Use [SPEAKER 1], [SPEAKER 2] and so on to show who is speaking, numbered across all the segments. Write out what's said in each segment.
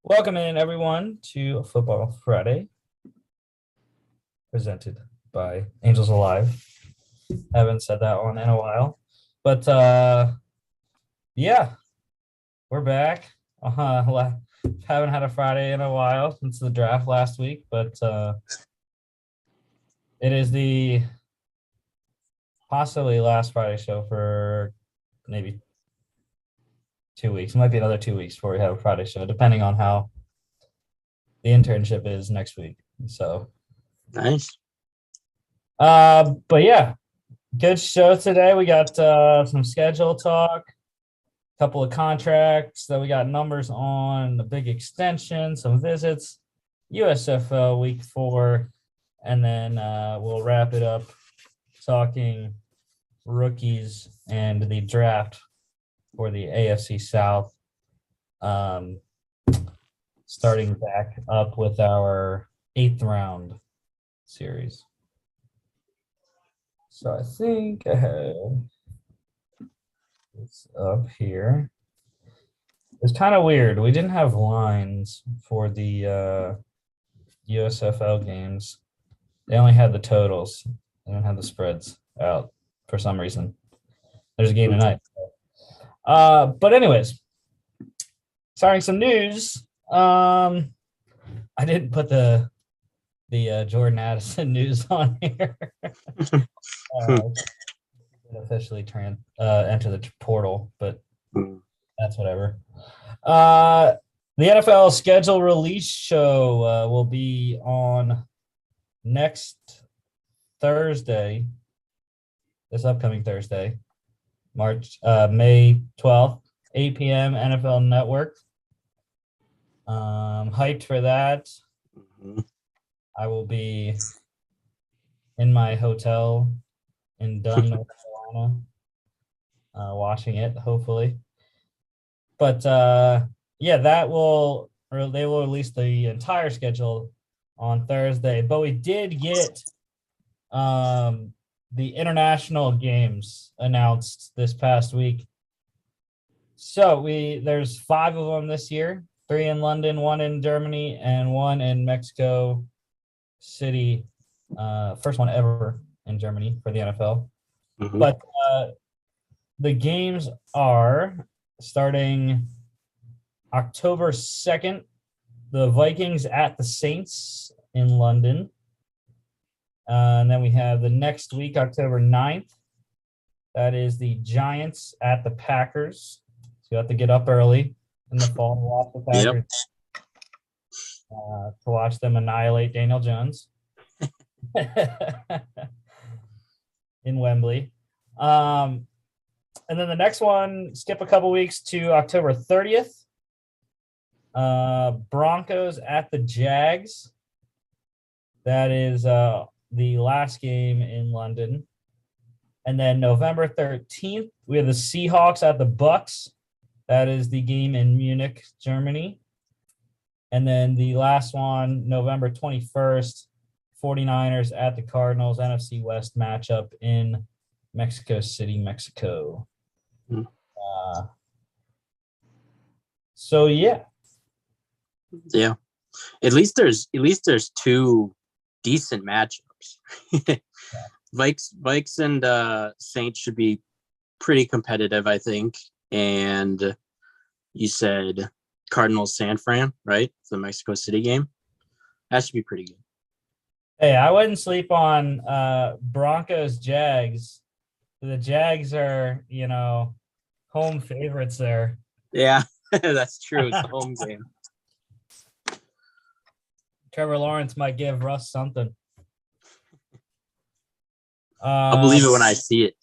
[SPEAKER 1] Welcome in, everyone, to Football Friday, presented by Angels Alive. Haven't said that one in a while, but yeah, we're back. Haven't had a Friday in a while since the draft last week, but it is the possibly last Friday show for maybe 2 weeks. It might be another 2 weeks before we have a Friday show, depending on how the internship is next week. So
[SPEAKER 2] nice.
[SPEAKER 1] But yeah, good show today. We got some schedule talk, a couple of contracts that we got numbers on, a big extension, some visits, USFL week 4, and then we'll wrap it up talking rookies and the draft for the AFC South. Starting back up with our 8th round series. So I think I have this up here. It's kind of weird. We didn't have lines for the USFL games. They only had the totals. They don't have the spreads out for some reason. There's a game tonight. But anyways, starting some news. I didn't put the Jordan Addison news on here. Officially enter the portal, but that's whatever. The NFL schedule release show will be on next Thursday, this upcoming Thursday, May 12th, 8 p.m. NFL Network. Hyped for that. Mm-hmm. I will be in my hotel in Dunn, North Carolina, watching it, hopefully. But yeah, they will release the entire schedule on Thursday. But we did get the international games announced this past week. So there's 5 of them this year. 3 in London, 1 in Germany, and 1 in Mexico City. First one ever in Germany for the NFL. Mm-hmm. But the games are starting October 2nd. The Vikings at the Saints in London. And then we have the next week, October 9th. That is the Giants at the Packers. So you have to get up early in the fall to watch the Packers. Yep. To watch them annihilate Daniel Jones in Wembley. And then the next one, skip a couple weeks to October 30th. Broncos at the Jags. That is the last game in London. And then November 13th, we have the Seahawks at the Bucks. That is the game in Munich, Germany. And then the last one, November 21st, 49ers at the Cardinals, NFC West matchup in Mexico City, Mexico. Mm. So yeah.
[SPEAKER 2] Yeah. At least there's 2 decent matchups. Yeah. Vikes and Saints should be pretty competitive, I think. And you said Cardinals San Fran, right? The Mexico City game. That should be pretty good.
[SPEAKER 1] Hey, I wouldn't sleep on Broncos Jags. The Jags are, home favorites there.
[SPEAKER 2] Yeah, that's true. It's a home game.
[SPEAKER 1] Trevor Lawrence might give Russ something.
[SPEAKER 2] I'll believe it when I see it.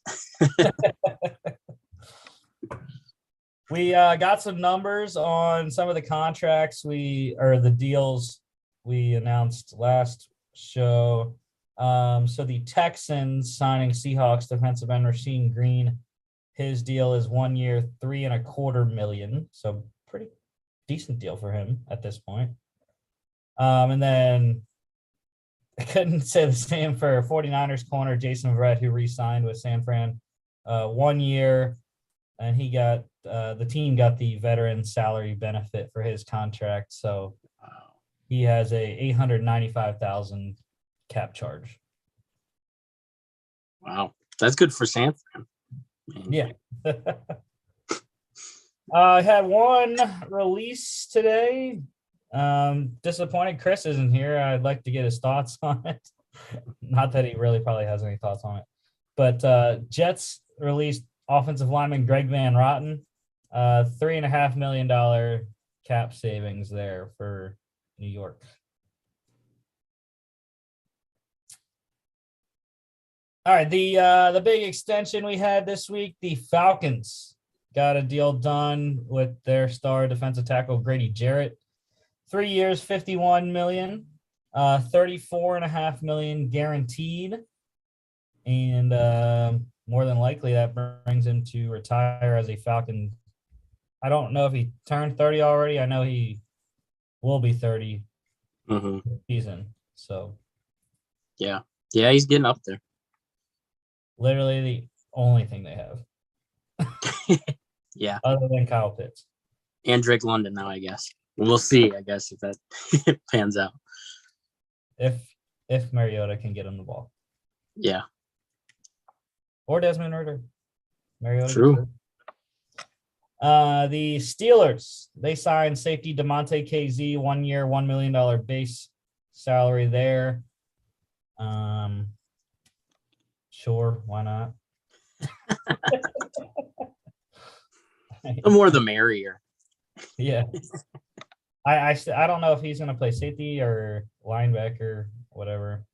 [SPEAKER 1] We got some numbers on some of the contracts the deals we announced last show. So the Texans signing Seahawks defensive end Rasheed Green. His deal is 1 year, $3.25 million. So pretty decent deal for him at this point. And then I couldn't say the same for 49ers corner Jason Varette, who re-signed with San Fran. 1 year, and he got the team got the veteran salary benefit for his contract, so he has a $895,000 cap charge.
[SPEAKER 2] Wow, that's good for Sanford.
[SPEAKER 1] Yeah. I had one release today. Disappointed Chris isn't here. I'd like to get his thoughts on it. Not that he really probably has any thoughts on it. But Jets released offensive lineman Greg Van Rotten. $3.5 million cap savings there for New York. All right, the big extension we had this week, the Falcons got a deal done with their star defensive tackle Grady Jarrett. 3 years, $51 million, $34.5 million guaranteed, and more than likely that brings him to retire as a Falcon. I don't know if he turned 30 already. I know he will be 30 this season. So,
[SPEAKER 2] yeah, he's getting up there.
[SPEAKER 1] Literally the only thing they have.
[SPEAKER 2] Yeah.
[SPEAKER 1] Other than Kyle Pitts.
[SPEAKER 2] And Drake London now, I guess. We'll see, I guess, if that pans out.
[SPEAKER 1] If Mariota can get him the ball.
[SPEAKER 2] Yeah.
[SPEAKER 1] Or Desmond Ridder. Mariota.
[SPEAKER 2] True.
[SPEAKER 1] The Steelers, they signed safety DeMonte KZ, 1 year, $1 million base salary there. Sure, why not?
[SPEAKER 2] The more the merrier.
[SPEAKER 1] Yeah. I don't know if he's going to play safety or linebacker, whatever.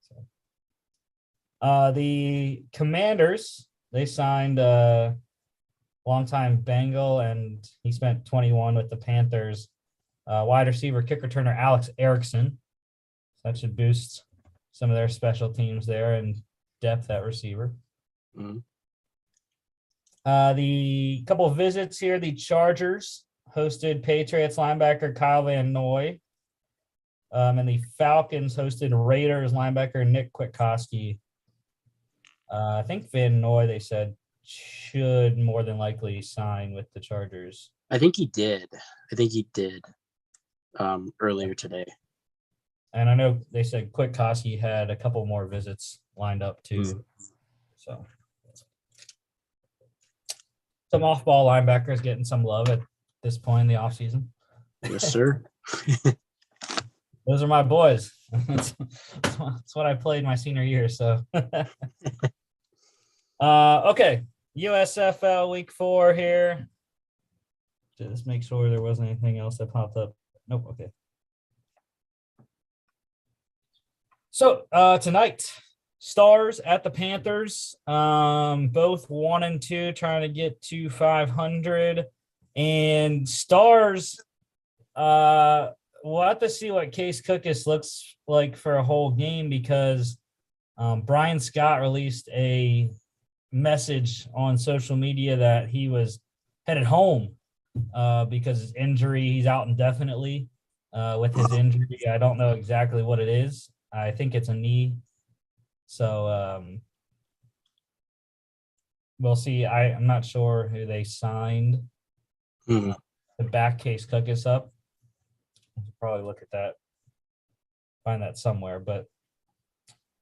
[SPEAKER 1] So, the Commanders, they signed a longtime Bengal, and he spent 21 with the Panthers. Wide receiver, kick returner Alex Erickson. So that should boost some of their special teams there and depth at receiver.
[SPEAKER 2] Mm-hmm.
[SPEAKER 1] The couple of visits here, the Chargers hosted Patriots linebacker Kyle Van Noy. And the Falcons hosted Raiders linebacker Nick Kwiatkowski. I think Van Noy, they said, should more than likely sign with the Chargers.
[SPEAKER 2] I think he did. Earlier today.
[SPEAKER 1] And I know they said Kwiatkowski had a couple more visits lined up too. Mm-hmm. So some off-ball linebackers getting some love at this point in the offseason.
[SPEAKER 2] Yes, sir.
[SPEAKER 1] Those are my boys. That's what I played my senior year. So, okay, USFL Week 4 here. Just make sure there wasn't anything else that popped up. Nope. Okay. So tonight, Stars at the Panthers, both 1-2, trying to get to 500, and Stars. We'll have to see what Case Cookus looks like for a whole game, because Brian Scott released a message on social media that he was headed home because his injury, he's out indefinitely with his injury. I don't know exactly what it is. I think it's a knee. So we'll see. I'm not sure who they signed to back Case Cookus up. I'll probably look at that, find that somewhere. But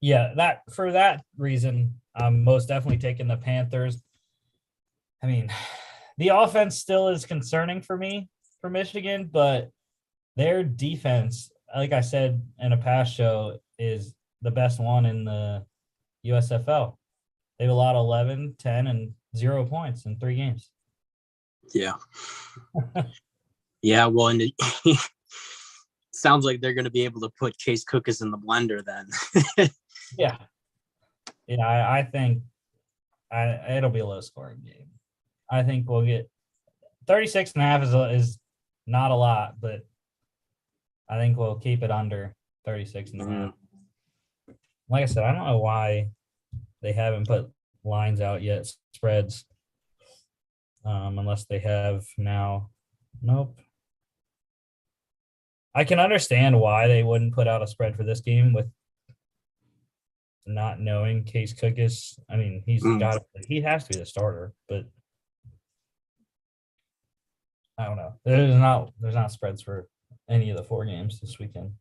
[SPEAKER 1] yeah, that for that reason, I'm most definitely taking the Panthers. I mean, the offense still is concerning for me for Michigan, but their defense, like I said in a past show, is the best one in the USFL. They've allowed 11, 10, and 0 points in 3 games.
[SPEAKER 2] Yeah. Yeah, well, and it sounds like they're going to be able to put Case Cookus in the blender then.
[SPEAKER 1] Yeah. Yeah, I think it'll be a low-scoring game. I think we'll get 36.5 is not a lot, but I think we'll keep it under 36.5. Like I said, I don't know why they haven't put lines out yet, spreads, unless they have now. Nope. I can understand why they wouldn't put out a spread for this game with not knowing Case Cook is. I mean, he has to be the starter, but I don't know. There's not spreads for any of the 4 games this weekend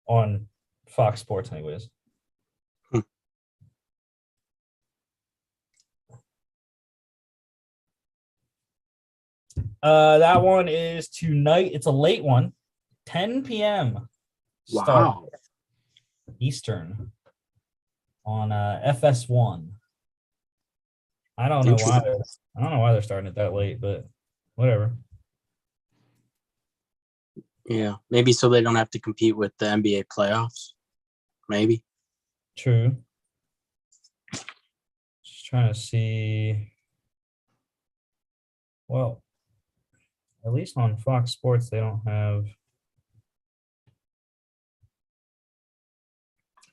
[SPEAKER 1] on Fox Sports, anyways. That one is tonight. It's a late one, 10 p.m.
[SPEAKER 2] Wow.
[SPEAKER 1] Eastern on FS1. I don't know why they're starting it that late, but whatever.
[SPEAKER 2] Yeah, maybe so they don't have to compete with the NBA playoffs. Maybe.
[SPEAKER 1] True. Just trying to see. Well, at least on Fox Sports, they don't have.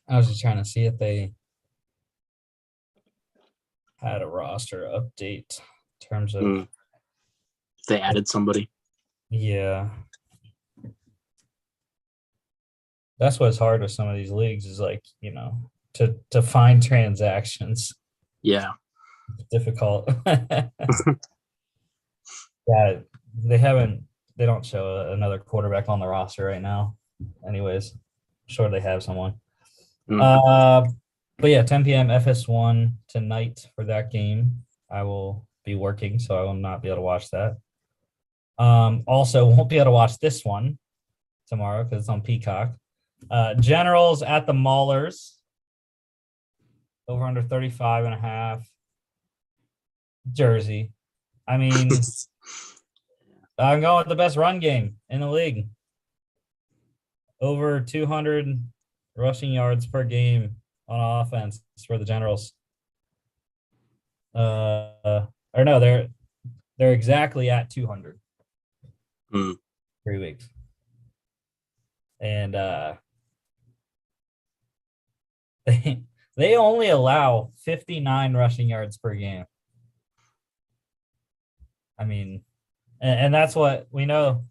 [SPEAKER 1] I was just trying to see if they had a roster update in terms of.
[SPEAKER 2] They added somebody.
[SPEAKER 1] Yeah. That's what's hard with some of these leagues is like, to find transactions.
[SPEAKER 2] Yeah.
[SPEAKER 1] It's difficult. Yeah, they don't show another quarterback on the roster right now. Anyways, I'm sure they have someone. But yeah, 10 p.m. FS1 tonight for that game. I will be working, so I will not be able to watch that. Also won't be able to watch this one tomorrow because it's on Peacock. Generals at the Maulers. Over under 35.5. Jersey. I mean, I'm going with the best run game in the league. Over 200 rushing yards per game on offense for the Generals. Or no, they're exactly at 200. 3 weeks. And they only allow 59 rushing yards per game. I mean, and that's what we know.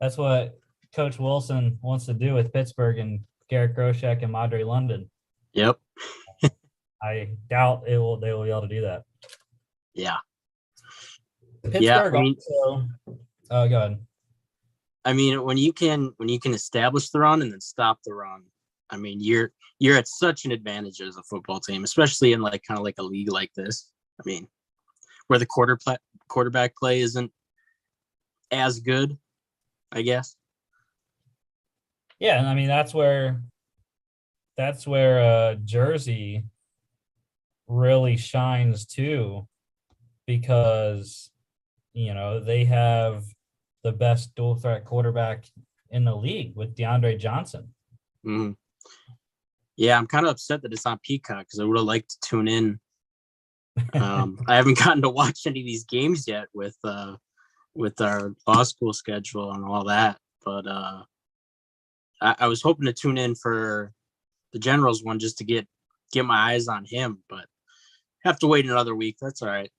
[SPEAKER 1] That's what Coach Wilson wants to do with Pittsburgh and Garrett Groshek and Madre London.
[SPEAKER 2] Yep.
[SPEAKER 1] I doubt they will be able to do that.
[SPEAKER 2] Yeah.
[SPEAKER 1] Pittsburgh also. Oh, go ahead.
[SPEAKER 2] I mean, when you can establish the run and then stop the run, I mean, you're at such an advantage as a football team, especially in like kind of like a league like this. I mean, where the quarterback play isn't as good, I guess.
[SPEAKER 1] Yeah, and I mean that's where Jersey really shines too, because they have the best dual threat quarterback in the league with DeAndre Johnson.
[SPEAKER 2] Mm-hmm. Yeah, I'm kind of upset that it's on Peacock because I would have liked to tune in. I haven't gotten to watch any of these games yet with our law school schedule and all that, but I was hoping to tune in for the Generals one just to get my eyes on him, but have to wait another week. That's all right.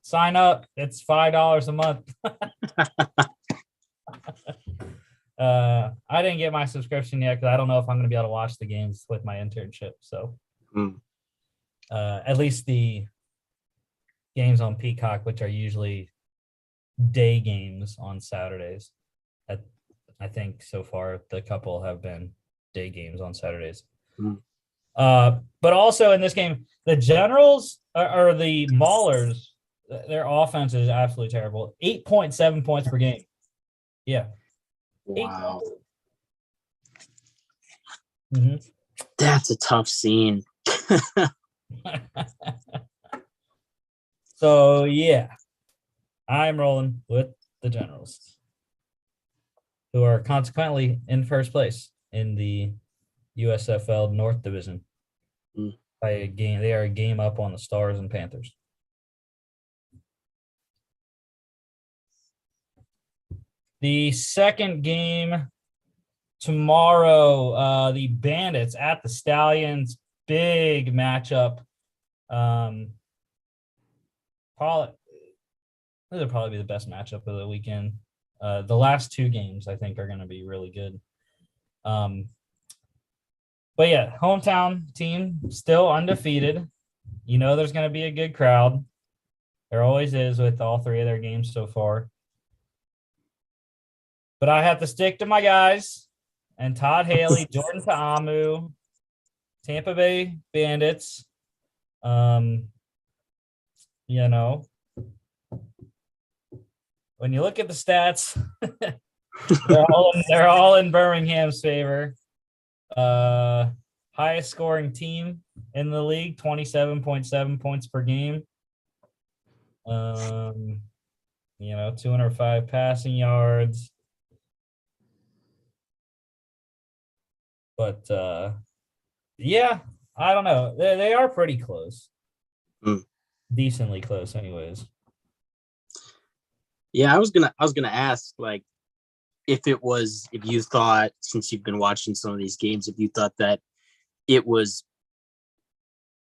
[SPEAKER 1] Sign up. It's $5 a month. I didn't get my subscription yet because I don't know if I'm going to be able to watch the games with my internship. So at least the games on Peacock, which are usually day games on Saturdays. I think so far the couple have been day games on Saturdays. But also in this game, the Generals or the Maulers, their offense is absolutely terrible. 8.7 points per game. Yeah.
[SPEAKER 2] Wow. That's a tough scene.
[SPEAKER 1] So, yeah, I'm rolling with the Generals, who are consequently in first place in the USFL North Division by a game. They are a game up on the Stars and Panthers. The second game tomorrow, the Bandits at the Stallions. Big matchup. This will probably be the best matchup of the weekend. The last 2 games, I think, are going to be really good. But yeah, hometown team still undefeated. You know there's going to be a good crowd. There always is with all three of their games so far. But I have to stick to my guys and Todd Haley, Jordan Ta'amu, Tampa Bay Bandits. You know, when you look at the stats, they're all in Birmingham's favor. Highest scoring team in the league, 27.7 points per game. 205 passing yards. But yeah, I don't know. They are pretty close. Decently close, anyways.
[SPEAKER 2] Yeah, I was gonna ask, like, if you thought, since you've been watching some of these games, if you thought that it was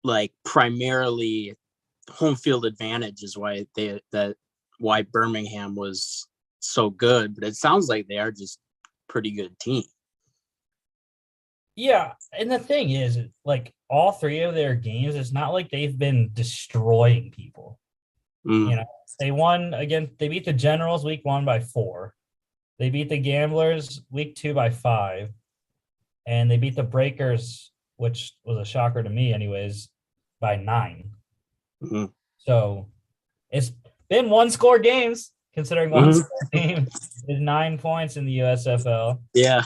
[SPEAKER 2] like primarily home field advantage is why Birmingham was so good, but it sounds like they are just pretty good team.
[SPEAKER 1] Yeah, and the thing is, like, all three of their games, it's not like they've been destroying people. You know, they beat the Generals week 1 by 4. They beat the Gamblers week 2 by 5. And they beat the Breakers, which was a shocker to me anyways, by 9. So it's been 1-score games, considering 1-score game is 9 points in the USFL.
[SPEAKER 2] Yeah.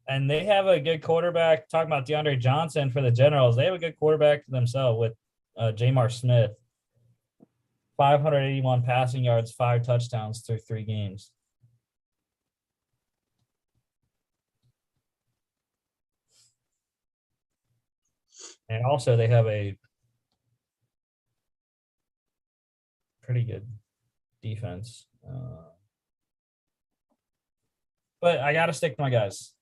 [SPEAKER 1] And they have a good quarterback. Talking about DeAndre Johnson for the Generals, they have a good quarterback themselves with Jamar Smith. 581 passing yards, 5 touchdowns through 3 games. And also they have a pretty good defense. But I got to stick to my guys.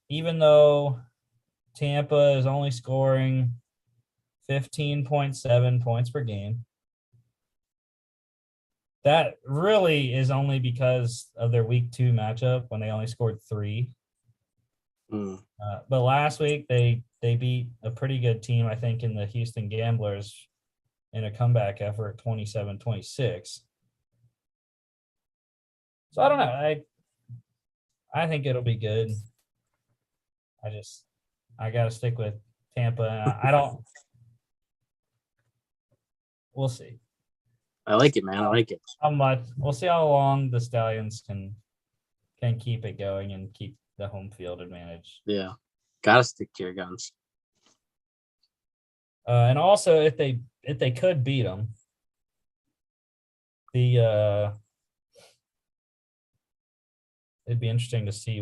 [SPEAKER 1] Even though Tampa is only scoring 15.7 points per game, that really is only because of their week 2 matchup when they only scored 3. But last week they beat a pretty good team, I think, in the Houston Gamblers in a comeback effort, 27-26. So I don't know. I think it'll be good. I got to stick with Tampa. We'll see.
[SPEAKER 2] I like it, man. I like it.
[SPEAKER 1] How much? We'll see how long the Stallions can keep it going and keep the home field advantage.
[SPEAKER 2] Yeah. Got to stick to your guns.
[SPEAKER 1] And also, if they could beat them, it'd be interesting to see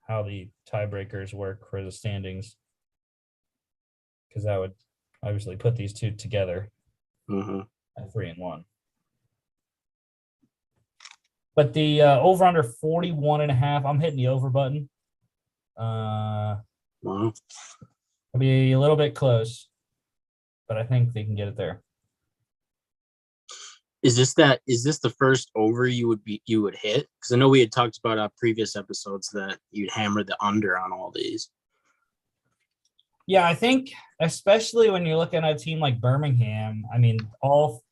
[SPEAKER 1] how the tiebreakers work for the standings, because that would obviously put these two together at 3-1. But the over under 41.5, I'm hitting the over button.
[SPEAKER 2] Wow.
[SPEAKER 1] It'll be a little bit close, but I think they can get it there.
[SPEAKER 2] Is this the first over you would hit? Because I know we had talked about previous episodes that you'd hammer the under on all these.
[SPEAKER 1] Yeah, I think especially when you're looking at a team like Birmingham, I mean, all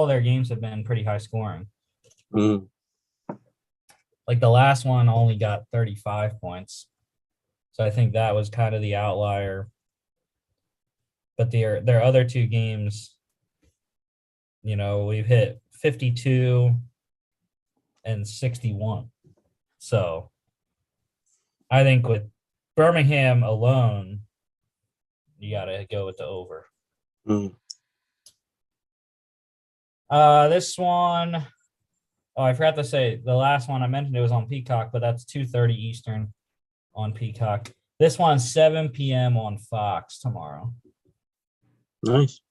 [SPEAKER 1] their games have been pretty high scoring. Like the last one only got 35 points. So I think that was kind of the outlier. But their other 2 games, we've hit 52 and 61. So I think with Birmingham alone, you got to go with the over. This one, I forgot to say, the last one I mentioned, it was on Peacock, but that's 2:30 Eastern on Peacock. This one's 7 p.m. on Fox tomorrow.
[SPEAKER 2] Nice.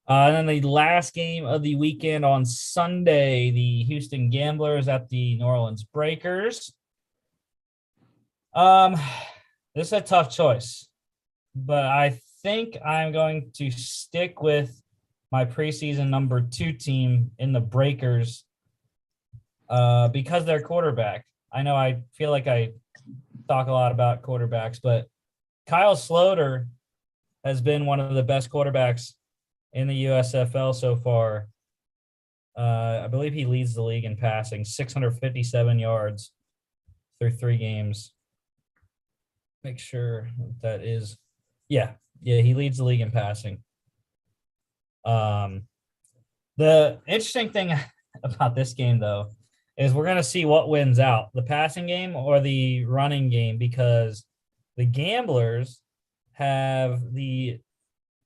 [SPEAKER 1] And then the last game of the weekend on Sunday, the Houston Gamblers at the New Orleans Breakers. This is a tough choice, but I think I'm going to stick with my preseason number 2 team in the Breakers because they're quarterback. I know I feel like I talk a lot about quarterbacks, but Kyle Sloter has been one of the best quarterbacks in the USFL so far. I believe he leads the league in passing, 657 yards through 3 games. Make sure that is, yeah, he leads the league in passing. The interesting thing about this game, though, is we're going to see what wins out, the passing game or the running game, because the Gamblers have the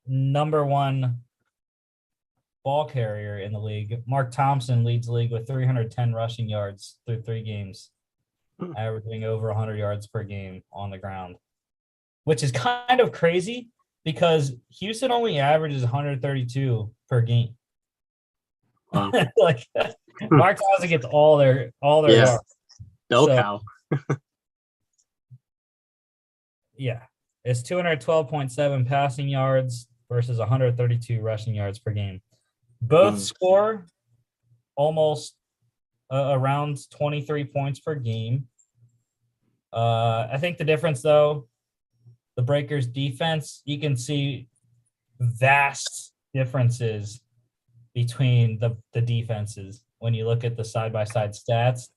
[SPEAKER 1] number 1 ball carrier in the league. Mark Thompson leads the league with 310 rushing yards through 3 games, averaging over 100 yards per game on the ground, which is kind of crazy because Houston only averages 132 per game.
[SPEAKER 2] Wow.
[SPEAKER 1] Like Mark Thompson gets all their yards.
[SPEAKER 2] Bell cow.
[SPEAKER 1] Yeah. It's 212.7 passing yards versus 132 rushing yards per game. Both score almost around 23 points per game. I think the difference, though, the Breakers' defense, you can see vast differences between the defenses when you look at the side-by-side stats.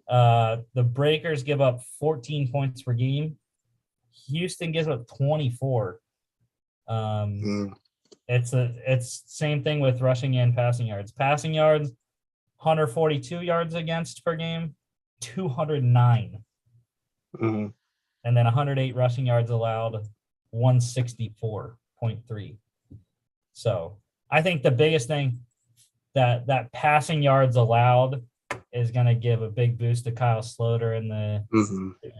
[SPEAKER 1] The Breakers give up 14 points per game. Houston gives up 24. It's same thing with rushing and passing yards. Passing yards, 142 yards against per game, 209. And then 108 rushing yards allowed, 164.3. So I think the biggest thing that passing yards allowed is going to give a big boost to Kyle Sloter and the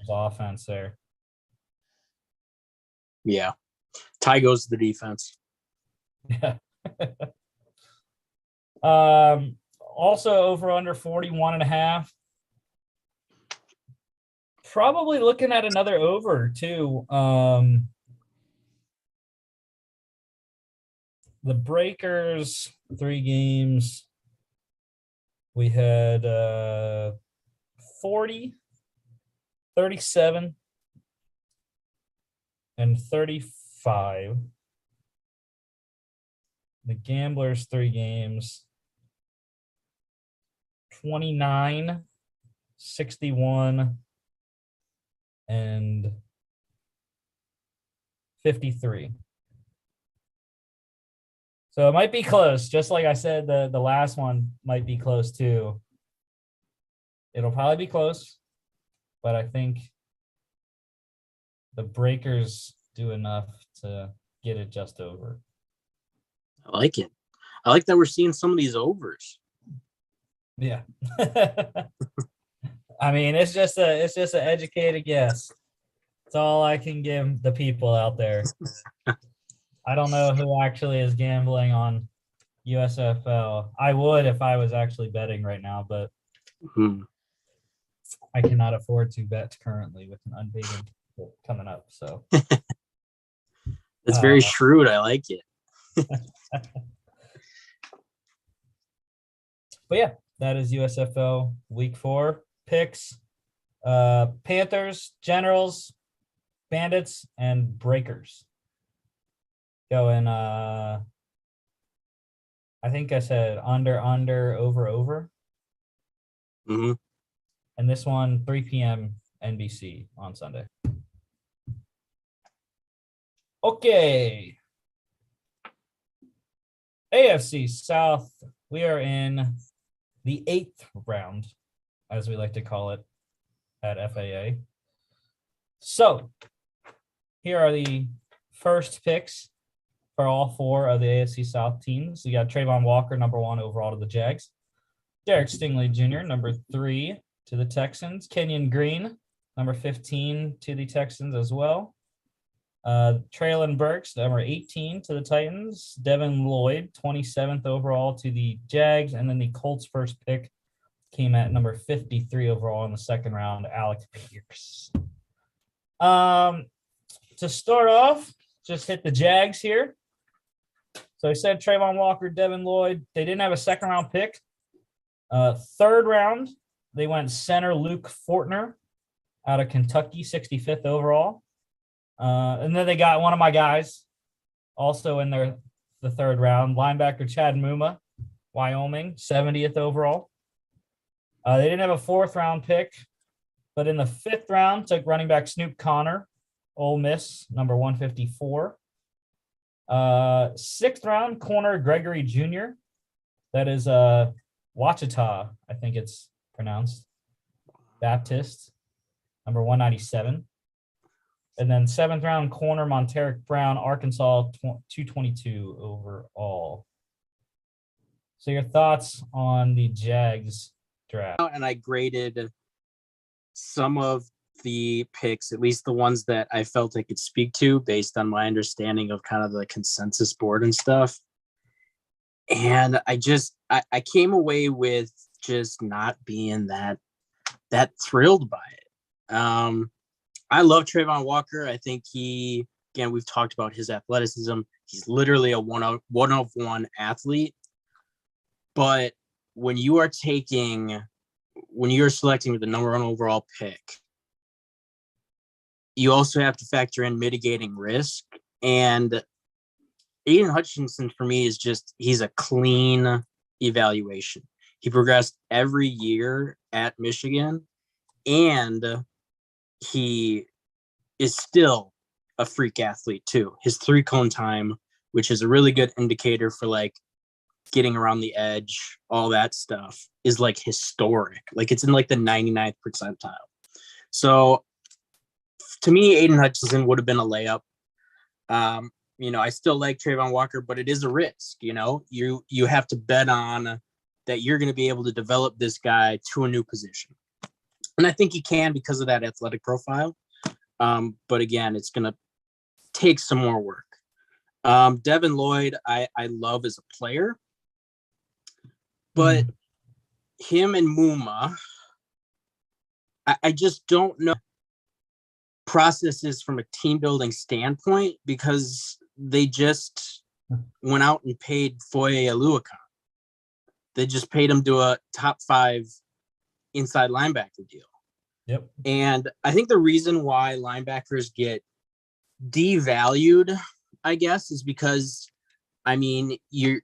[SPEAKER 1] offense there.
[SPEAKER 2] Yeah. Tie goes to the defense.
[SPEAKER 1] Yeah. Also over under 41.5. Probably looking at another over too. The Breakers, 3 games. We had 40, 37, and 35. The Gamblers, 3 games. 29, 61, and 53. So it might be close. Just like I said, the last one might be close too. It'll probably be close, but I think the Breakers do enough to get it just over.
[SPEAKER 2] I like it. I like that we're seeing some of these overs.
[SPEAKER 1] Yeah. I mean, it's just an educated guess. It's all I can give the people out there. I don't know who actually is gambling on USFL. I would if I was actually betting right now, but I cannot afford to bet currently with an unbeaten coming up. So
[SPEAKER 2] that's very shrewd. I like it.
[SPEAKER 1] But yeah, that is USFL Week 4 picks. Panthers, Generals, Bandits, and Breakers. Going, I think I said under, over.
[SPEAKER 2] Mm-hmm.
[SPEAKER 1] And this one, 3 p.m. NBC on Sunday. Okay. AFC South. We are in the 8th round, as we like to call it at FAA. So here are the first picks for all 4 of the AFC South teams. We got Trayvon Walker, number 1 overall to the Jags. Derek Stingley Jr., number 3 to the Texans. Kenyon Green, number 15 to the Texans as well. Traylon Burks, number 18 to the Titans. Devin Lloyd, 27th overall to the Jags. And then the Colts' first pick came at number 53 overall in the second round, Alec Pierce. To start off, just hit the Jags here. So I said Trayvon Walker, Devin Lloyd. They didn't have a second-round pick. Third round, they went center Luke Fortner out of Kentucky, 65th overall. And then they got one of my guys also in the third round, linebacker Chad Muma, Wyoming, 70th overall. They didn't have a fourth round pick, but in the fifth round, took running back Snoop Connor, Ole Miss, number 154. Sixth round, corner Gregory Jr. That is Wachita, I think it's pronounced. Baptist, number 197. And then seventh round, corner Monteric Brown, Arkansas, 222 overall. So your thoughts on the Jags draft?
[SPEAKER 2] And I graded some of the picks, at least the ones that I felt I could speak to based on my understanding of kind of the consensus board and stuff. And I came away with just not being that thrilled by it. I love Trayvon Walker. I think we've talked about his athleticism. He's literally a one-of-one athlete. But when you are selecting with the number one overall pick, you also have to factor in mitigating risk. And Aiden Hutchinson, for me, he's a clean evaluation. He progressed every year at Michigan, and he is still a freak athlete too. His 3-cone time, which is a really good indicator for like getting around the edge, all that stuff, is like historic. Like it's in like the 99th percentile. So to me, Aiden Hutchinson would have been a layup. I still like Trayvon Walker, but it is a risk. You have to bet on that you're going to be able to develop this guy to a new position. And I think he can because of that athletic profile. But again, it's going to take some more work. Devin Lloyd, I love as a player. But him and Muma, I just don't know processes from a team building standpoint because they just went out and paid Foye Oluokun. They just paid him to a top 5 inside linebacker deal.
[SPEAKER 1] Yep.
[SPEAKER 2] And I think the reason why linebackers get devalued, I guess, is because, you're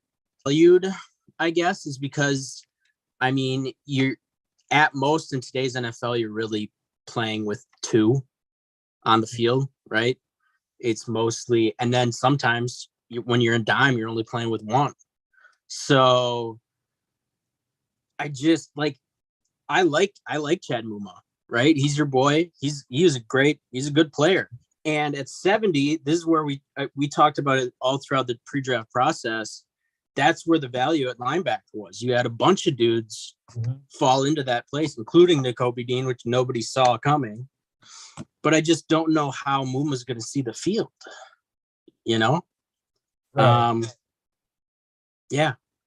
[SPEAKER 2] at most in today's NFL, you're really playing with 2 on the field, right? It's mostly, and then sometimes when you're in dime, you're only playing with 1. So I like Chad Muma, right? He's your boy. He's a good player. And at 70, this is where we talked about it all throughout the pre-draft process. That's where the value at linebacker was. You had a bunch of dudes fall into that place, including Nakobe Dean, which nobody saw coming. But I just don't know how Muma's going to see the field,
[SPEAKER 1] Right.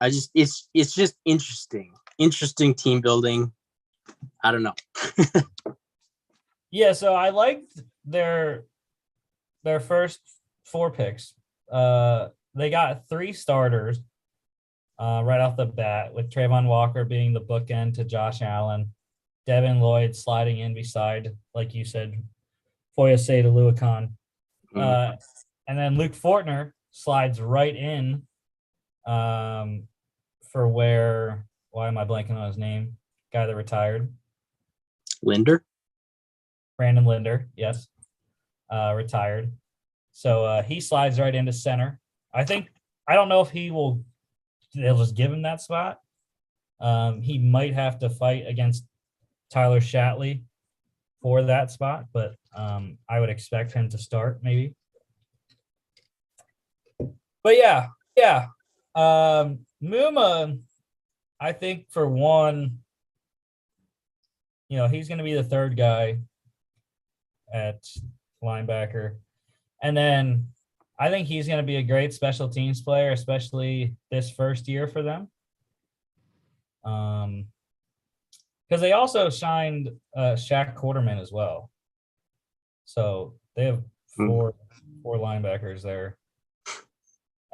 [SPEAKER 2] It's just interesting team building. I don't know.
[SPEAKER 1] Yeah, so I liked their first 4 picks. They got 3 starters right off the bat, with Trayvon Walker being the bookend to Josh Allen, Devin Lloyd sliding in beside, like you said, Foye Oluokun. And then Luke Fortner slides right in for why am I blanking on his name? Guy that retired. Brandon Linder, yes. Retired. So he slides right into center. I don't know if they'll just give him that spot. He might have to fight against Tyler Shatley for that spot, but I would expect him to start maybe. But yeah. Muma, I think for one, he's going to be the third guy at linebacker. And then I think he's going to be a great special teams player, especially this first year for them. Because they also signed Shaq Quarterman as well. So they have four linebackers there.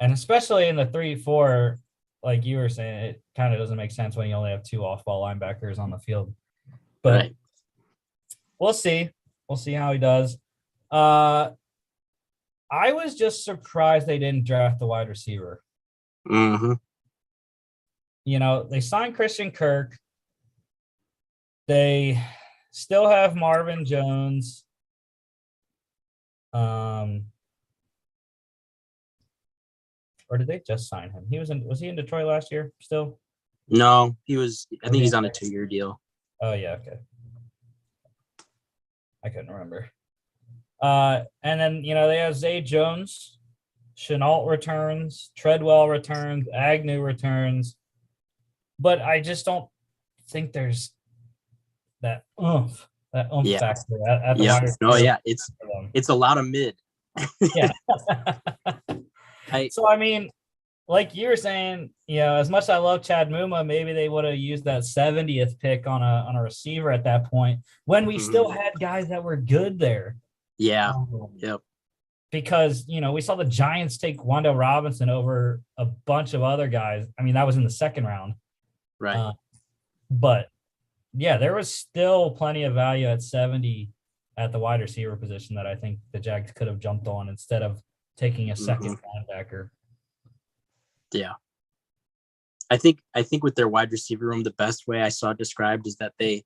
[SPEAKER 1] And especially in the 3-4, like you were saying, it kind of doesn't make sense when you only have 2 off-ball linebackers on the field. But
[SPEAKER 2] Right.
[SPEAKER 1] we'll see. We'll see how he does. I was just surprised they didn't draft the wide receiver.
[SPEAKER 2] Mm-hmm.
[SPEAKER 1] You know, they signed Christian Kirk. They still have Marvin Jones. Or did they just sign him? Was he in Detroit last year still?
[SPEAKER 2] No, I think he's on a 2-year deal.
[SPEAKER 1] Oh yeah, okay. I couldn't remember. And then, you know, they have Zay Jones, Chenault returns, Treadwell returns, Agnew returns. But I just don't think there's that oomph factor at the wide receiver.
[SPEAKER 2] No, yeah, it's a lot of mid.
[SPEAKER 1] Yeah. So I mean, like you were saying, you know, as much as I love Chad Muma, maybe they would have used that 70th pick on a receiver at that point when we still had guys that were good there.
[SPEAKER 2] Yeah. Yep.
[SPEAKER 1] Because, you know, we saw the Giants take Wan'Dale Robinson over a bunch of other guys. I mean, that was in the second round.
[SPEAKER 2] Right.
[SPEAKER 1] But yeah, there was still plenty of value at 70 at the wide receiver position that I think the Jags could have jumped on instead of taking a second linebacker.
[SPEAKER 2] Yeah. I think with their wide receiver room, the best way I saw it described is that they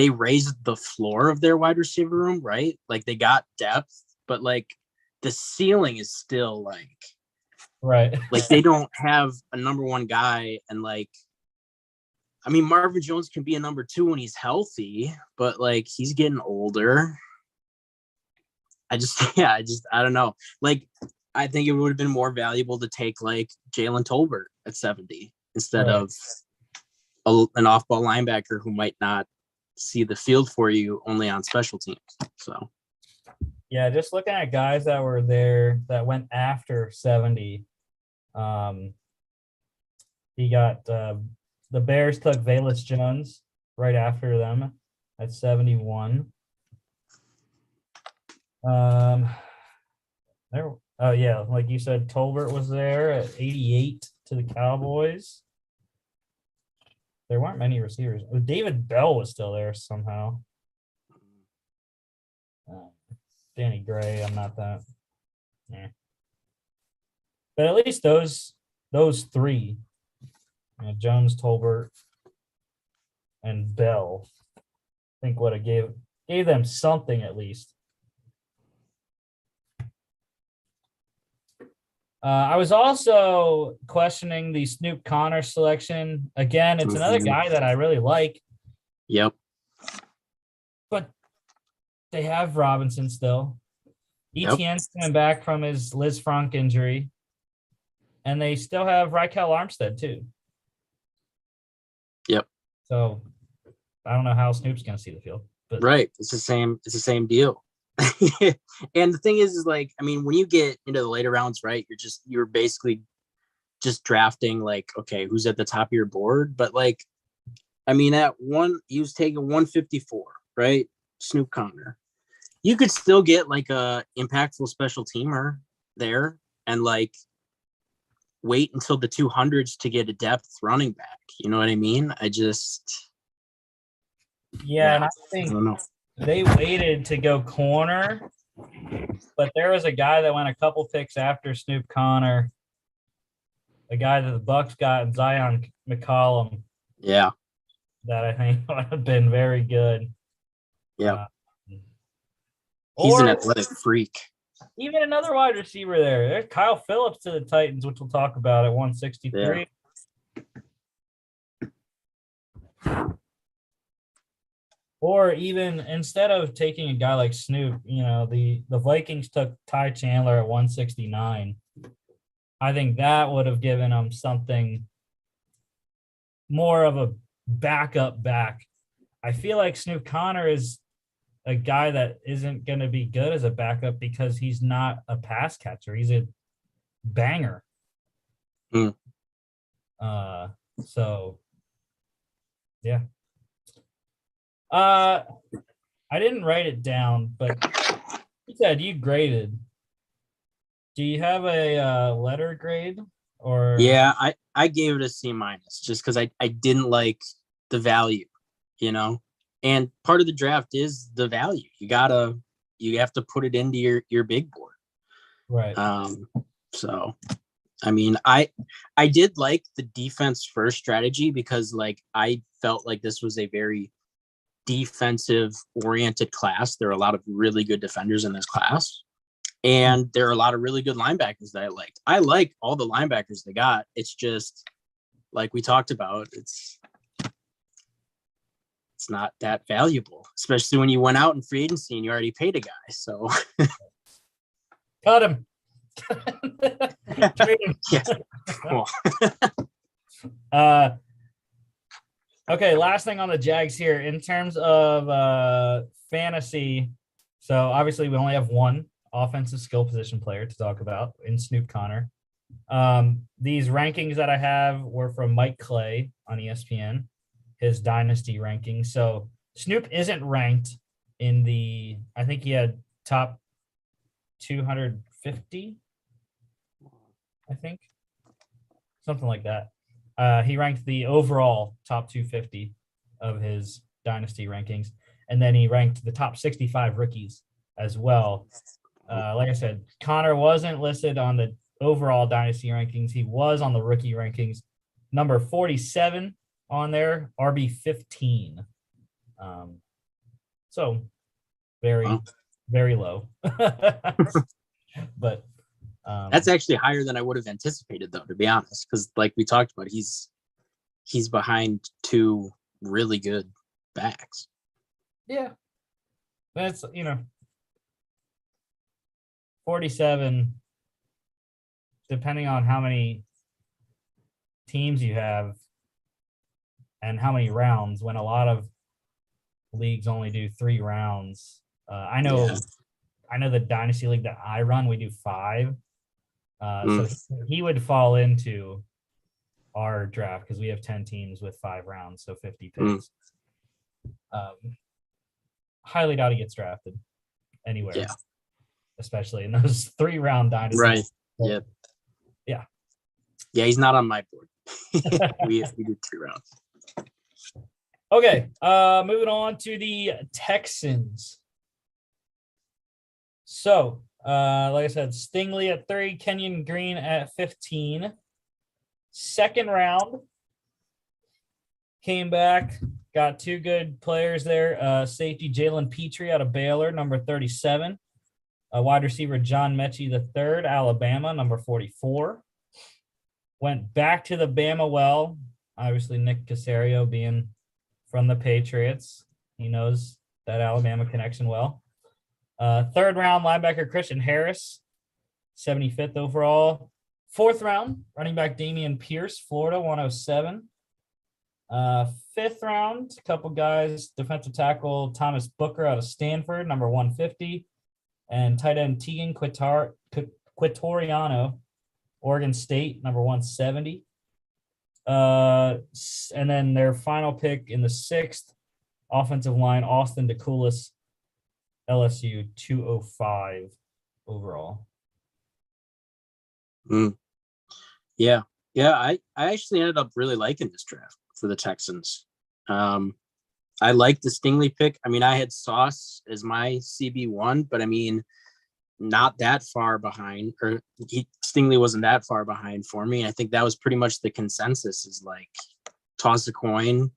[SPEAKER 2] raised the floor of their wide receiver room, right? Like they got depth, but like the ceiling is still like
[SPEAKER 1] right.
[SPEAKER 2] Like they don't have a number 1 guy, and like, I mean, Marvin Jones can be a number 2 when he's healthy, but like he's getting older. I don't know. Like, I think it would have been more valuable to take like Jalen Tolbert at 70 instead of an off-ball linebacker who might not see the field for you only on special teams. So,
[SPEAKER 1] yeah, just looking at guys that were there that went after 70. He got the Bears took Velus Jones right after them at 71. Oh yeah, like you said, Tolbert was there at 88 to the Cowboys. There weren't many receivers. David Bell was still there somehow. Danny Gray, I'm not that. Yeah. But at least those 3, Jones, Tolbert, and Bell, I think would have gave them something at least. I was also questioning the Snoop Connor selection. Again, it's another guy that I really like.
[SPEAKER 2] Yep.
[SPEAKER 1] But they have Robinson still. Etienne's coming back from his Liz Frank injury. And they still have Raquel Armstead, too.
[SPEAKER 2] Yep.
[SPEAKER 1] So I don't know how Snoop's going to see the field. But.
[SPEAKER 2] Right. It's the same deal. And the thing is like, I mean, when you get into the later rounds, right, you're basically just drafting like, okay, who's at the top of your board? But like, I mean, at one, he was taking 154, right? Snoop Connor. You could still get like a impactful special teamer there and like wait until the 200s to get a depth running back. You know what I mean? And
[SPEAKER 1] I think I don't know. They waited to go corner, but there was a guy that went a couple picks after Snoop Connor, a guy that the Bucs got, Zion McCollum.
[SPEAKER 2] Yeah.
[SPEAKER 1] That I think would have been very good.
[SPEAKER 2] Yeah. He's an athletic freak.
[SPEAKER 1] Even another wide receiver there. There's Kyle Phillips to the Titans, which we'll talk about at 163. Yeah. Or even instead of taking a guy like Snoop, you know, the Vikings took Ty Chandler at 169. I think that would have given them something more of a backup back. I feel like Snoop Connor is a guy that isn't going to be good as a backup because he's not a pass catcher. He's a banger. So, yeah. I didn't write it down, but you said you graded. Do you have a letter grade Or
[SPEAKER 2] Yeah, I gave it a C- just because I didn't like the value, and part of the draft is the value. You have to put it into your big board.
[SPEAKER 1] right.
[SPEAKER 2] So I mean, I did like the defense first strategy because like I felt like this was a very defensive oriented class. There are a lot of really good defenders in this class. And there are a lot of really good linebackers that I liked. I like all the linebackers they got. It's just like we talked about, it's not that valuable, especially when you went out in free agency and you already paid a guy. So
[SPEAKER 1] Cut him. Trade him.
[SPEAKER 2] Yeah. Cool.
[SPEAKER 1] Okay, last thing on the Jags here in terms of fantasy. So obviously we only have one offensive skill position player to talk about in Snoop Connor. These rankings that I have were from Mike Clay on ESPN, his Dynasty rankings. So Snoop isn't ranked in the, I think he had top 250, I think. Something like that. He ranked the overall top 250 of his Dynasty rankings. And then he ranked the top 65 rookies as well. Like I said, Connor wasn't listed on the overall Dynasty rankings. He was on the rookie rankings. Number 47 on there, RB 15. So very, very low. But
[SPEAKER 2] that's actually higher than I would have anticipated, though, to be honest, because like we talked about, he's behind two really good backs.
[SPEAKER 1] Yeah. That's, 47, depending on how many teams you have and how many rounds, when a lot of leagues only do 3 rounds. I know the Dynasty League that I run, we do 5. So he would fall into our draft because we have 10 teams with 5 rounds, so 50 picks. Highly doubt he gets drafted anywhere.
[SPEAKER 2] Yeah.
[SPEAKER 1] Especially in those 3-round dynasties.
[SPEAKER 2] Right.
[SPEAKER 1] So,
[SPEAKER 2] Yep.
[SPEAKER 1] Yeah.
[SPEAKER 2] Yeah, he's not on my board. we did 3 rounds.
[SPEAKER 1] Okay. Moving on to the Texans. So, like I said, Stingley at 3, Kenyon Green at 15. Second round. Came back, got 2 good players there. Safety Jalen Petrie out of Baylor, number 37. Wide receiver John Mechie III, Alabama, number 44. Went back to the Bama well. Obviously, Nick Caserio being from the Patriots. He knows that Alabama connection well. Third round, linebacker Christian Harris, 75th overall. Fourth round, running back Damian Pierce, Florida, 107. Fifth round, a couple guys, defensive tackle Thomas Booker out of Stanford, number 150. And tight end Tegan Quitoriano, Oregon State, number 170. And then their final pick in the 6th, offensive line, Austin DeCoulis, LSU, 205 overall.
[SPEAKER 2] Yeah. I actually ended up really liking this draft for the Texans. I like the Stingley pick. I mean, I had Sauce as my CB1, but I mean, not that far behind, or Stingley wasn't that far behind for me. I think that was pretty much the consensus, is like toss a coin,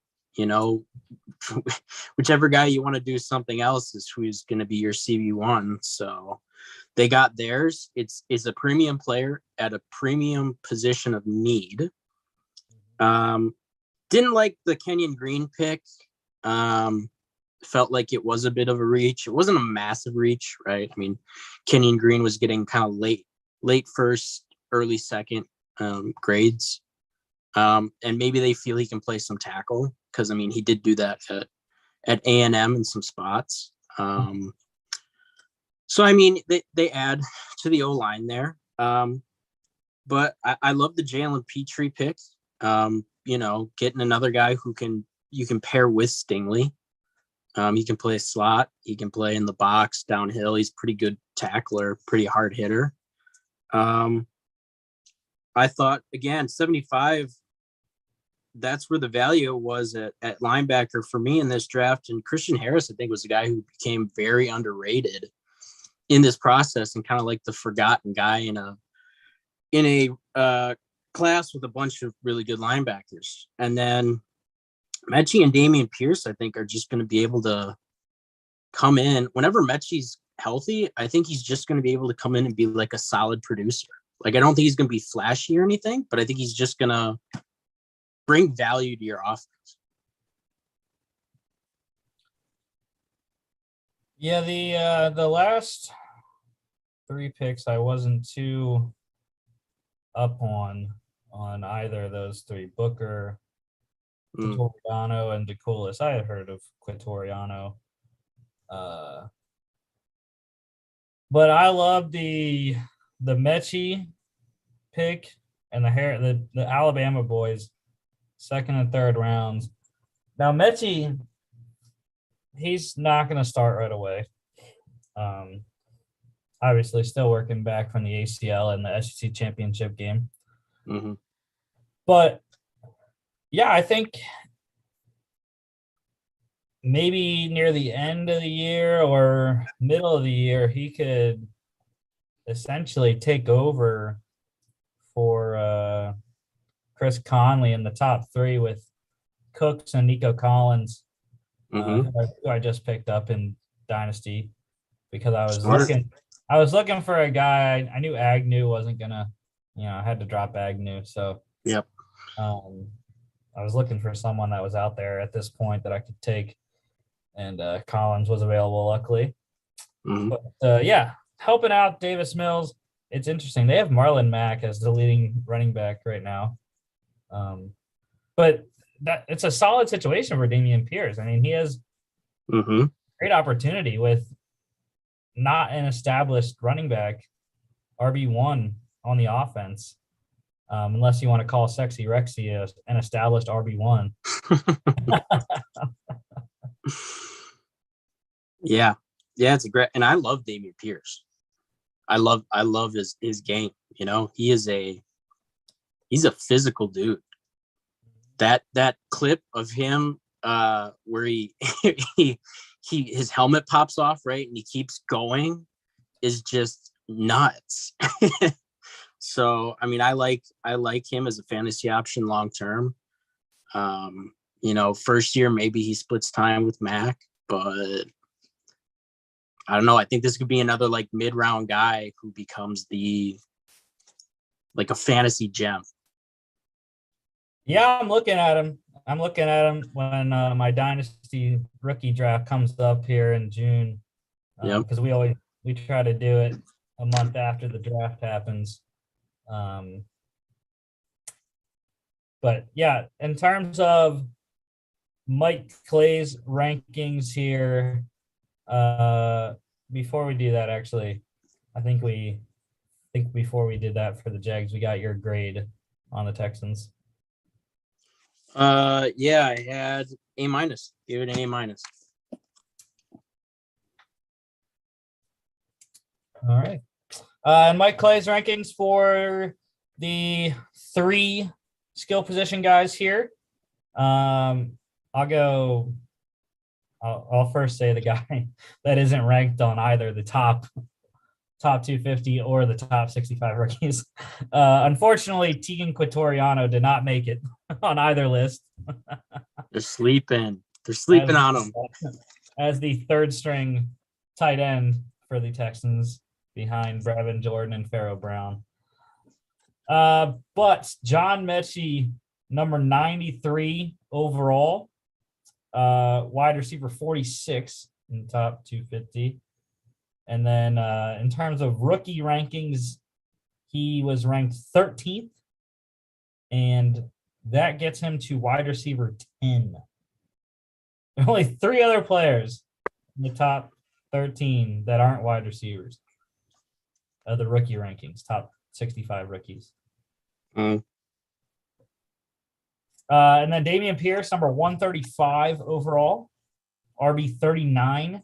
[SPEAKER 2] whichever guy you want to do something else is who's going to be your CB1. So they got theirs. It's a premium player at a premium position of need. Didn't like the Kenyon Green pick. Felt like it was a bit of a reach. It wasn't a massive reach, right? I mean, Kenyon Green was getting kind of late first, early second grades. And maybe they feel he can play some tackle, because I mean, he did do that at A&M in some spots. So I mean, they add to the O-line there. But I love the Jalen Petrie pick. Getting another guy you can pair with Stingley. He can play slot. He can play in the box, downhill. He's pretty good tackler, pretty hard hitter. I thought, again, 75, that's where the value was at linebacker for me in this draft. And Christian Harris, I think, was a guy who became very underrated in this process and kind of like the forgotten guy in a class with a bunch of really good linebackers. And then Mechie and Damian Pierce, I think, are just going to be able to come in. Whenever Mechie's healthy, I think he's just going to be able to come in and be like a solid producer. Like, I don't think he's going to be flashy or anything, but I think he's just going to bring value to your offense.
[SPEAKER 1] Yeah, the last 3 picks I wasn't too up on either of those 3. Booker, Quatoriano, and DeCoulis. I had heard of Quatoriano. But I love the Mechie pick and the Alabama boys, 2nd and 3rd rounds. Now Mechie, he's not going to start right away. Obviously, still working back from the ACL and the SEC championship game.
[SPEAKER 2] Mm-hmm.
[SPEAKER 1] But yeah, I think maybe near the end of the year or middle of the year, he could essentially take over for Chris Conley in the top 3 with Cooks and Nico Collins, who I just picked up in Dynasty because I was looking for a guy. I knew Agnew wasn't gonna, I had to drop Agnew, so
[SPEAKER 2] yep.
[SPEAKER 1] I was looking for someone that was out there at this point that I could take, and Collins was available, luckily.
[SPEAKER 2] Mm-hmm.
[SPEAKER 1] But yeah, helping out Davis Mills. It's interesting. They have Marlon Mack as the leading running back right now, but it's a solid situation for Damian Pierce. I mean, he has great opportunity with not an established running back, RB1 on the offense, unless you want to call Sexy Rexy an established RB1.
[SPEAKER 2] Yeah, it's a great, and I love Damian Pierce. I love his game. He's a physical dude. That clip of him where he his helmet pops off, right, and he keeps going is just nuts. So I mean, I like him as a fantasy option long term. First year maybe he splits time with Mac, but I don't know. I think this could be another like mid-round guy who becomes like a fantasy gem.
[SPEAKER 1] Yeah, I'm looking at him when my Dynasty rookie draft comes up here in June. Because we try to do it a month after the draft happens. But yeah, in terms of Mike Clay's rankings here, before we do that, actually, I think before we did that for the Jags, we got your grade on the Texans.
[SPEAKER 2] Yeah, I had A-. Give it an A-.
[SPEAKER 1] All right. And Mike Clay's rankings for the 3 skill position guys here. I'll first say the guy that isn't ranked on either the top 250 or the top 65 rookies. Unfortunately, Tegan Quatoriano did not make it on either list.
[SPEAKER 2] They're sleeping on him.
[SPEAKER 1] As the 3rd string tight end for the Texans behind Brevin Jordan and Pharaoh Brown. But John Mechie, number 93 overall, wide receiver 46 in the top 250. And then in terms of rookie rankings, he was ranked 13th, and that gets him to wide receiver 10. There are only 3 other players in the top 13 that aren't wide receivers. The rookie rankings, top 65 rookies. And then Damian Pierce, number 135 overall, RB 39.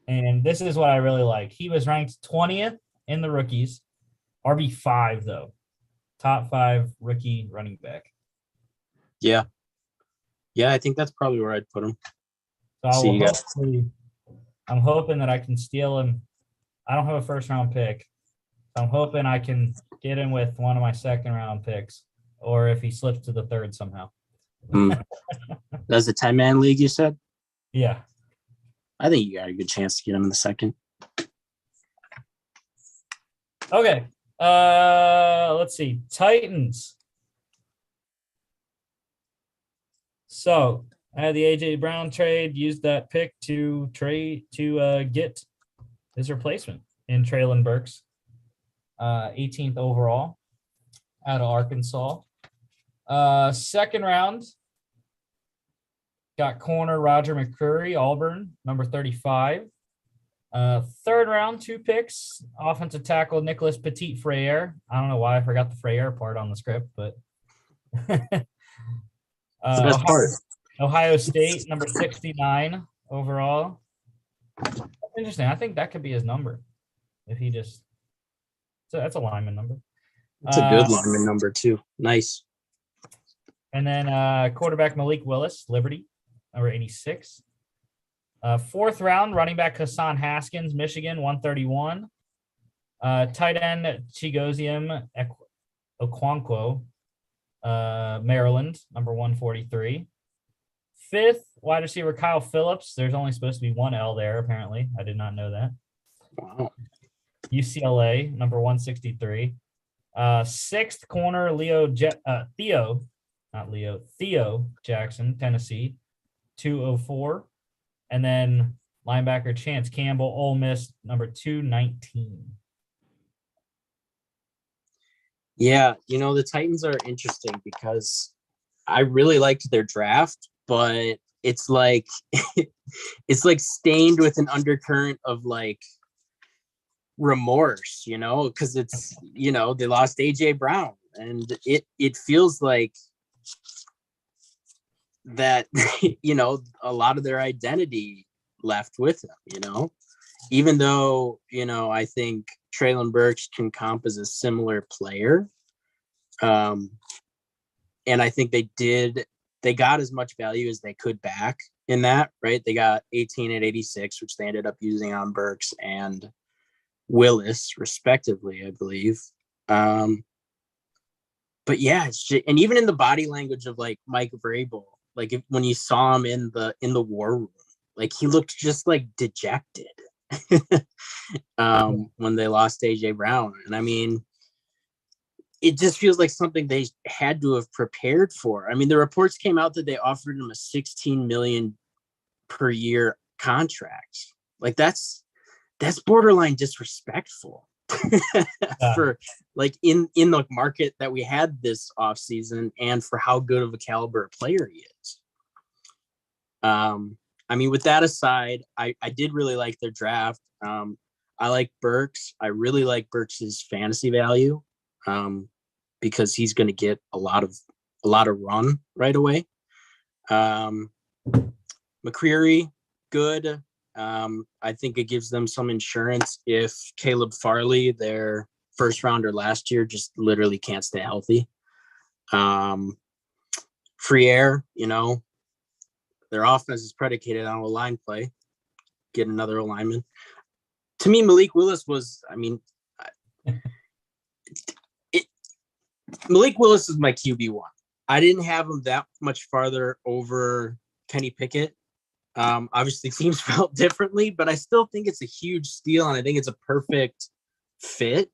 [SPEAKER 1] And this is what I really like. He was ranked 20th in the rookies, RB5 though. top 5 rookie running back.
[SPEAKER 2] Yeah. Yeah, I think that's probably where I'd put him.
[SPEAKER 1] So I'm hoping that I can steal him. I don't have a first round pick. So I'm hoping I can get him with one of my second round picks, or if he slips to the third somehow.
[SPEAKER 2] That's a 10-man league, you said?
[SPEAKER 1] Yeah.
[SPEAKER 2] I think you got a good chance to get him in the second.
[SPEAKER 1] Okay. Let's see. Titans. So I had the AJ Brown trade, used that pick to get his replacement in Traylon Burks, 18th overall out of Arkansas. Second round, got corner Roger McCreary, Auburn, number 35. Third round, 2 picks, offensive tackle Nicholas Petit-Frere. I don't know why I forgot the Frere part on the script, but Ohio State, number 69 overall. That's interesting. I think that could be his number if he just. So that's a lineman number.
[SPEAKER 2] It's a good lineman number too. Nice.
[SPEAKER 1] And then quarterback Malik Willis, Liberty, number 86. Fourth round, running back Hassan Haskins, Michigan, 131. Tight end Chigozium Okonkwo, Maryland, number 143. Fifth, wide receiver Kyle Phillips. There's only supposed to be one L there, apparently. I did not know that.
[SPEAKER 2] Wow.
[SPEAKER 1] UCLA, number 163. Sixth corner, Theo Jackson, Tennessee, 204. And then linebacker Chance Campbell, Ole Miss, number 219.
[SPEAKER 2] Yeah, the Titans are interesting because I really liked their draft, but it's like it's like stained with an undercurrent of like remorse, because it's they lost AJ Brown, and it feels like that a lot of their identity left with them, even though I think Traylon Burks can comp as a similar player, and I think they got as much value as they could back in that, right? They got 18 at 86, which they ended up using on Burks and Willis respectively, I believe. But yeah, it's just, and even in the body language of like Mike Vrabel, like when you saw him in the war room, like he looked just like dejected when they lost AJ Brown. And I mean, it just feels like something they had to have prepared for. I mean, the reports came out that they offered him a $16 million per year contract. Like that's borderline disrespectful for like in the market that we had this offseason and for how good of a caliber player he is. I mean, with that aside, I did really like their draft. I like Burks. I really like Burks's fantasy value. Because he's going to get a lot of run right away. McCreary, good. I think it gives them some insurance if Caleb Farley, their first rounder last year, just literally can't stay healthy. Frere, their offense is predicated on a line play. Get another alignment. To me, Malik Willis was, Malik Willis is my QB1. I didn't have him that much farther over Kenny Pickett. Obviously, teams felt differently, but I still think it's a huge steal, and I think it's a perfect fit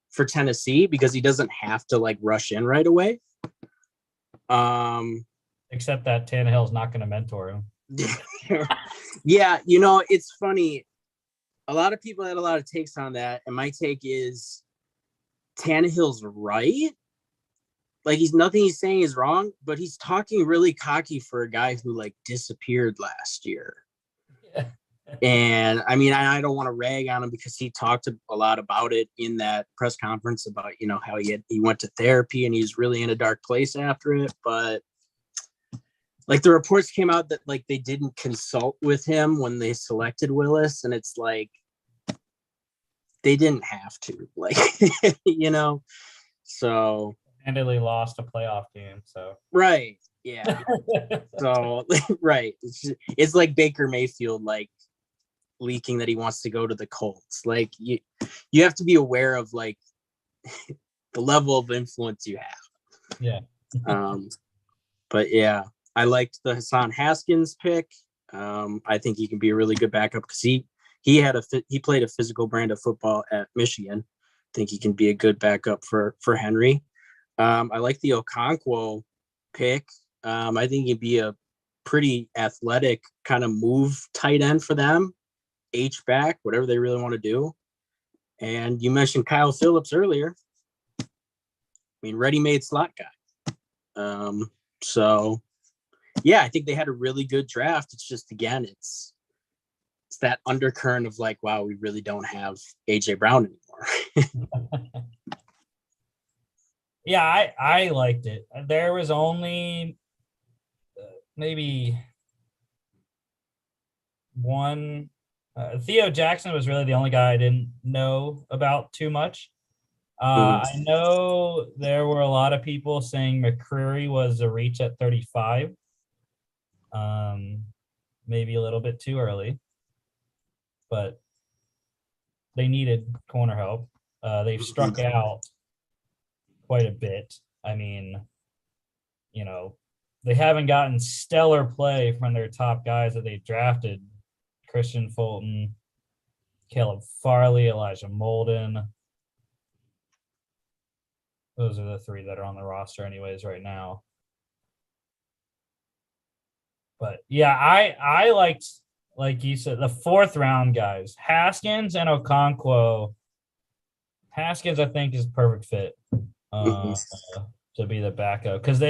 [SPEAKER 2] for Tennessee because he doesn't have to like rush in right away.
[SPEAKER 1] Except that Tannehill's not going to mentor him.
[SPEAKER 2] Yeah, it's funny. A lot of people had a lot of takes on that, and my take is Tannehill's right. Like nothing he's saying is wrong, but he's talking really cocky for a guy who like disappeared last year. Yeah. And I mean, I don't want to rag on him because he talked a lot about it in that press conference about, how he went to therapy and he's really in a dark place after it. But like the reports came out that like they didn't consult with him when they selected Willis. And it's like, they didn't have to, like, So
[SPEAKER 1] handily lost a playoff game. So
[SPEAKER 2] right, yeah. So right, it's like Baker Mayfield like leaking that he wants to go to the Colts. Like you have to be aware of like the level of influence you have.
[SPEAKER 1] Yeah.
[SPEAKER 2] But yeah, I liked the Hassan Haskins pick. I think he can be a really good backup because he played a physical brand of football at Michigan. I think he can be a good backup for Henry. I like the Okonkwo pick. I think he'd be a pretty athletic kind of move tight end for them, H-back, whatever they really want to do. And you mentioned Kyle Phillips earlier. I mean, ready-made slot guy. So, yeah, I think they had a really good draft. It's just, again, it's that undercurrent of like, wow, we really don't have A.J. Brown anymore.
[SPEAKER 1] Yeah, I liked it. There was only maybe one. Theo Jackson was really the only guy I didn't know about too much. I know there were a lot of people saying McCreary was a reach at 35. Maybe a little bit too early, but they needed corner help. They've struck out quite a bit. I mean, you know, they haven't gotten stellar play from their top guys that they drafted. Christian Fulton, Caleb Farley, Elijah Molden. Those are the three that are on the roster anyways right now. But yeah, I liked, like you said, the fourth round guys, Haskins and Okonkwo. Haskins, I think, is a perfect fit to be the backup because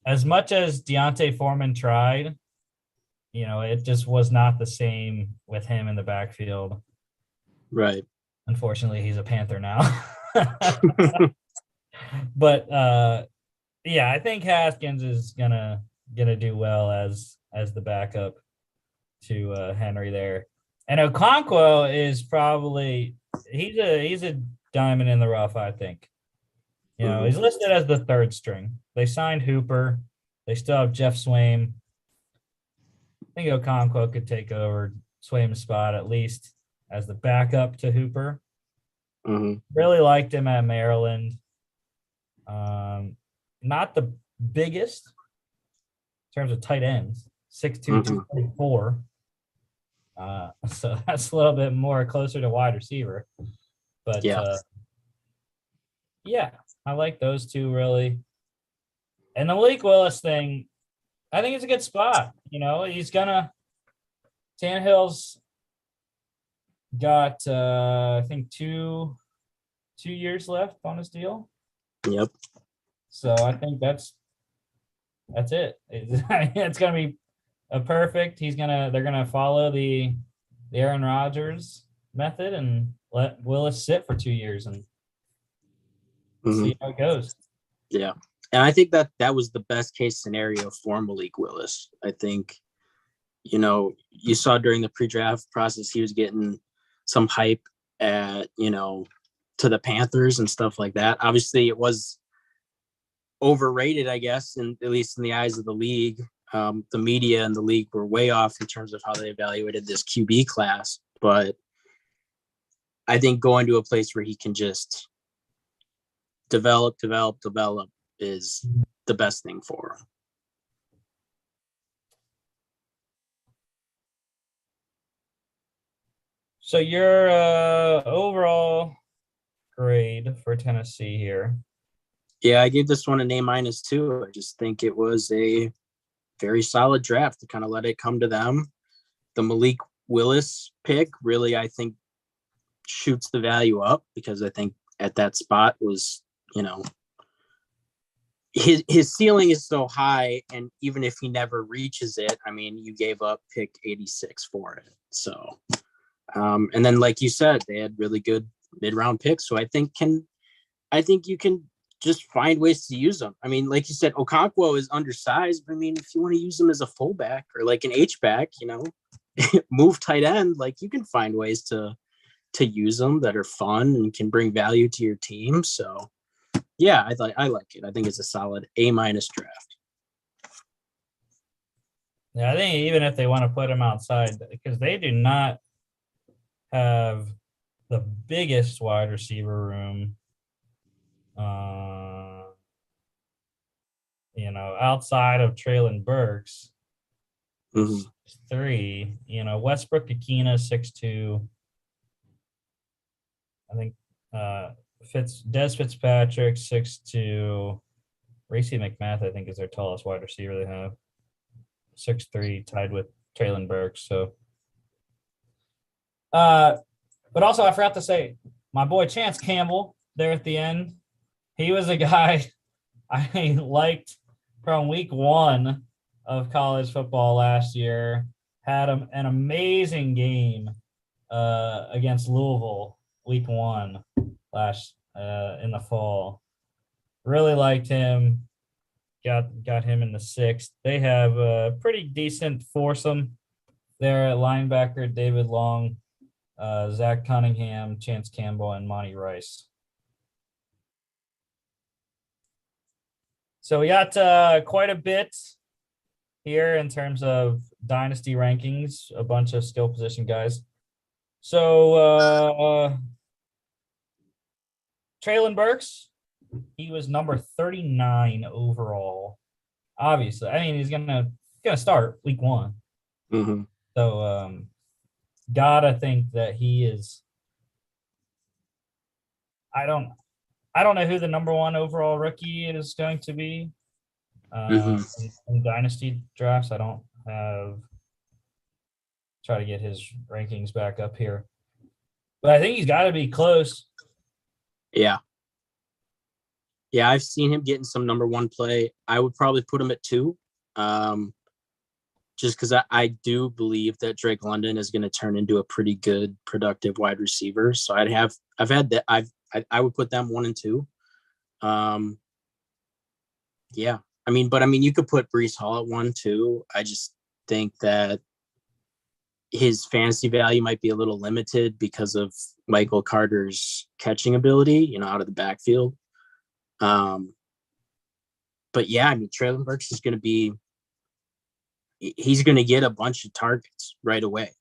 [SPEAKER 1] as much as Deontay Foreman tried, it just was not the same with him in the backfield.
[SPEAKER 2] Right.
[SPEAKER 1] Unfortunately, he's a Panther now. But yeah, I think Haskins is gonna do well as the backup to Henry there. And Okonkwo is probably he's a diamond in the rough, I think. He's listed as the third string. They signed Hooper. They still have Jeff Swaim. I think Okonkwo could take over Swaim's spot at least as the backup to Hooper. Really liked him at Maryland. Not the biggest in terms of tight ends, 6'2", 244. So that's a little bit more closer to wide receiver. But yeah, I like those two really. And the Malik Willis thing, I think it's a good spot. Tannehill's got I think two years left on his deal.
[SPEAKER 2] Yep.
[SPEAKER 1] So I think that's it. It's gonna be a perfect. They're gonna follow the Aaron Rodgers method and let Willis sit for 2 years and see how it goes.
[SPEAKER 2] Yeah. And I think that was the best case scenario for Malik Willis. I think, you saw during the pre-draft process, he was getting some hype at, to the Panthers and stuff like that. Obviously it was overrated, I guess, at least in the eyes of the league. The media and the league were way off in terms of how they evaluated this QB class. But I think going to a place where he can just develop is the best thing for him.
[SPEAKER 1] So your overall grade for Tennessee here?
[SPEAKER 2] Yeah, I gave this one an A-2. I just think it was a very solid draft to kind of let it come to them. The Malik Willis pick really, I think, shoots the value up because I think at that spot was, his ceiling is so high, and even if he never reaches it, I mean, you gave up pick 86 for it. So, and then like you said, they had really good mid-round picks. So I think you can just find ways to use them. I mean, like you said, Okonkwo is undersized, but I mean, if you want to use him as a fullback or like an H-back, move tight end, like you can find ways to to use them that are fun and can bring value to your team. So yeah, I like it. I think it's a solid A- draft.
[SPEAKER 1] Yeah, I think even if they want to put him outside, because they do not have the biggest wide receiver room, outside of Traylon Burks,
[SPEAKER 2] Mhm.
[SPEAKER 1] 6'3", Westbrook Akina 6'2". I think Des Fitzpatrick 6'2". Racy McMath, I think, is their tallest wide receiver they have. 6'3", tied with Traylon Burks. So, but also I forgot to say, my boy Chance Campbell there at the end. He was a guy I liked from week 1 of college football last year. Had an amazing game against Louisville week 1 last in the fall. Really liked him. Got him in the 6th. They have a pretty decent foursome there at linebacker: David Long, Zach Cunningham, Chance Campbell, and Monty Rice. So we got quite a bit here in terms of Dynasty Rankings, a bunch of skill position guys. So Traylon Burks, he was number 39 overall. Obviously, I mean, he's gonna start week 1.
[SPEAKER 2] Mm-hmm.
[SPEAKER 1] So gotta think that he is. I don't know who the number 1 overall rookie is going to be in Dynasty drafts. I don't have. Try to get his rankings back up here, but I think he's got to be close.
[SPEAKER 2] Yeah, I've seen him getting some number 1 play. I would probably put him at 2, just because I do believe that Drake London is going to turn into a pretty good, productive wide receiver. So I would put them 1 and 2. Yeah, I mean, you could put Breece Hall at 1 too. I just think that his fantasy value might be a little limited because of Michael Carter's catching ability, out of the backfield. But yeah, I mean, Traylon Burks is going to he's going to get a bunch of targets right away.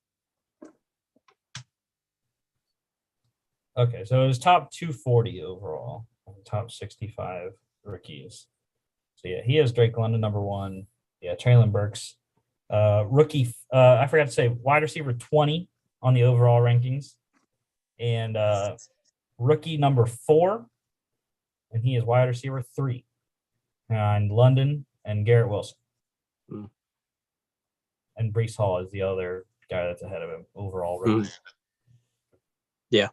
[SPEAKER 1] Okay, so it was top 240 overall, top 65 rookies. So yeah, he has Drake London number 1. Yeah, Traylon Burks, rookie. I forgot to say, wide receiver 20 on the overall rankings, and rookie number 4, and he is wide receiver 3, and London and Garrett Wilson. And Breece Hall is the other guy that's ahead of him overall rookie.
[SPEAKER 2] Yeah.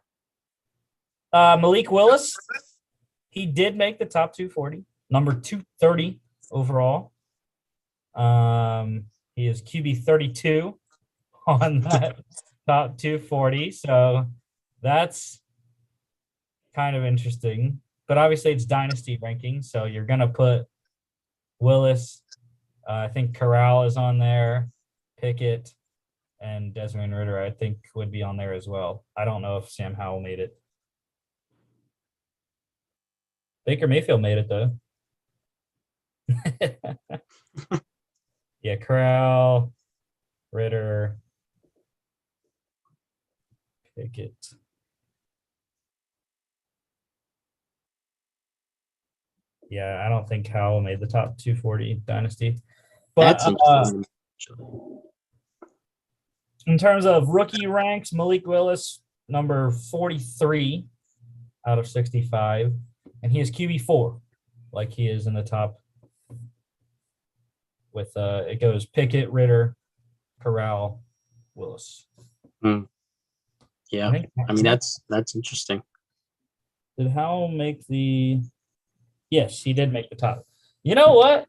[SPEAKER 1] Malik Willis, he did make the top 240, number 230 overall. He is QB 32 on that top 240, so that's kind of interesting. But obviously, it's Dynasty ranking, so you're gonna put Willis. I think Corral is on there, Pickett, and Desmond Ridder, I think, would be on there as well. I don't know if Sam Howell made it. Baker Mayfield made it, though. Yeah, Corral, Ridder, Pickett. Yeah, I don't think Howell made the top 240 Dynasty. But in terms of rookie ranks, Malik Willis, number 43 out of 65. And he is QB4, like he is in the top. With it goes Pickett, Ridder, Corral, Willis.
[SPEAKER 2] Yeah, I mean, that's interesting.
[SPEAKER 1] Did Howell make the? Yes, he did make the top. You know what?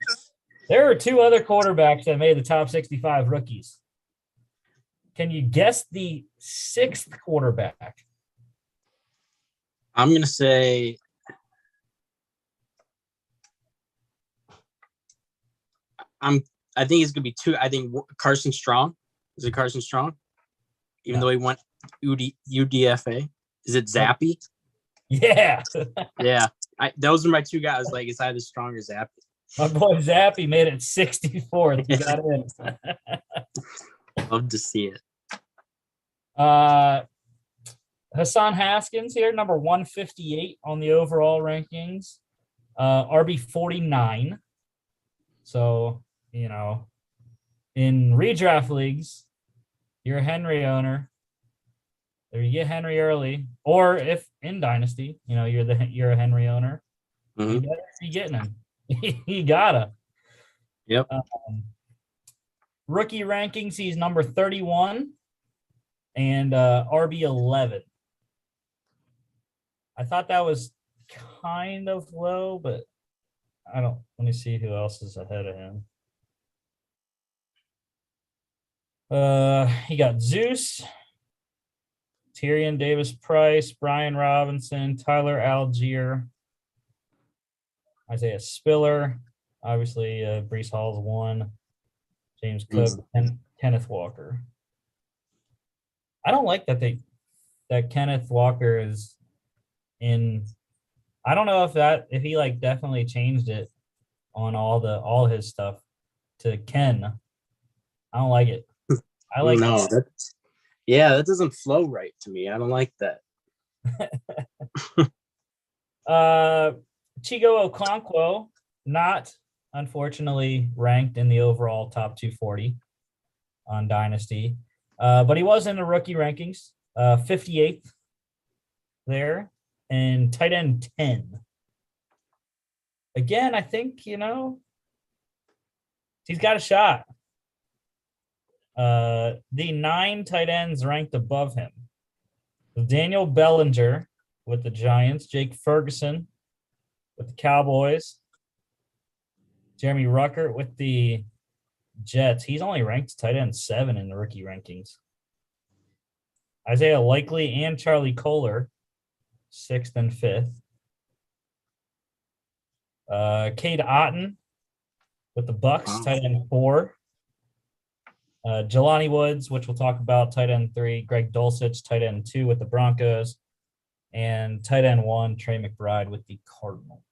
[SPEAKER 1] There are 2 other quarterbacks that made the top 65 rookies. Can you guess the 6th quarterback?
[SPEAKER 2] I'm going to say I think it's going to be 2. I think Carson Strong. Is it Carson Strong? Even though he went UDFA. Is it Zappy?
[SPEAKER 1] Yeah.
[SPEAKER 2] Yeah. Those are my two guys. Like, it's either Strong or Zappy.
[SPEAKER 1] My boy Zappy made it 64th. He got in.
[SPEAKER 2] Love to see it.
[SPEAKER 1] Hassan Haskins here, number 158 on the overall rankings. RB 49. So, in redraft leagues, you're a Henry owner. Or you get Henry early, or if in Dynasty, you're a Henry owner.
[SPEAKER 2] Mm-hmm.
[SPEAKER 1] You better be getting him. You gotta.
[SPEAKER 2] Yep.
[SPEAKER 1] Rookie rankings, he's number 31 and RB 11. I thought that was kind of low, but let me see who else is ahead of him. He got Zeus, Tyrion Davis-Price, Brian Robinson, Tyler Algier, Isaiah Spiller, obviously Breece Hall's one, James Cook, and Kenneth Walker. I don't like that Kenneth Walker is in. I don't know if he like definitely changed it on all his stuff to Ken. I don't like it. I like
[SPEAKER 2] that doesn't flow right to me. I don't like that.
[SPEAKER 1] Chico Okonkwo, not unfortunately ranked in the overall top 240 on Dynasty, but he was in the rookie rankings, 58th there, and tight end 10. Again, I think, he's got a shot. The 9 tight ends ranked above him: Daniel Bellinger with the Giants, Jake Ferguson with the Cowboys, Jeremy Ruckert with the Jets. He's only ranked tight end 7 in the rookie rankings. Isaiah Likely and Charlie Kohler, 6th and 5th. Cade Otton with the Bucks, tight end 4. Jelani Woods, which we'll talk about, tight end 3. Greg Dulcich, tight end 2 with the Broncos. And tight end 1, Trey McBride with the Cardinals.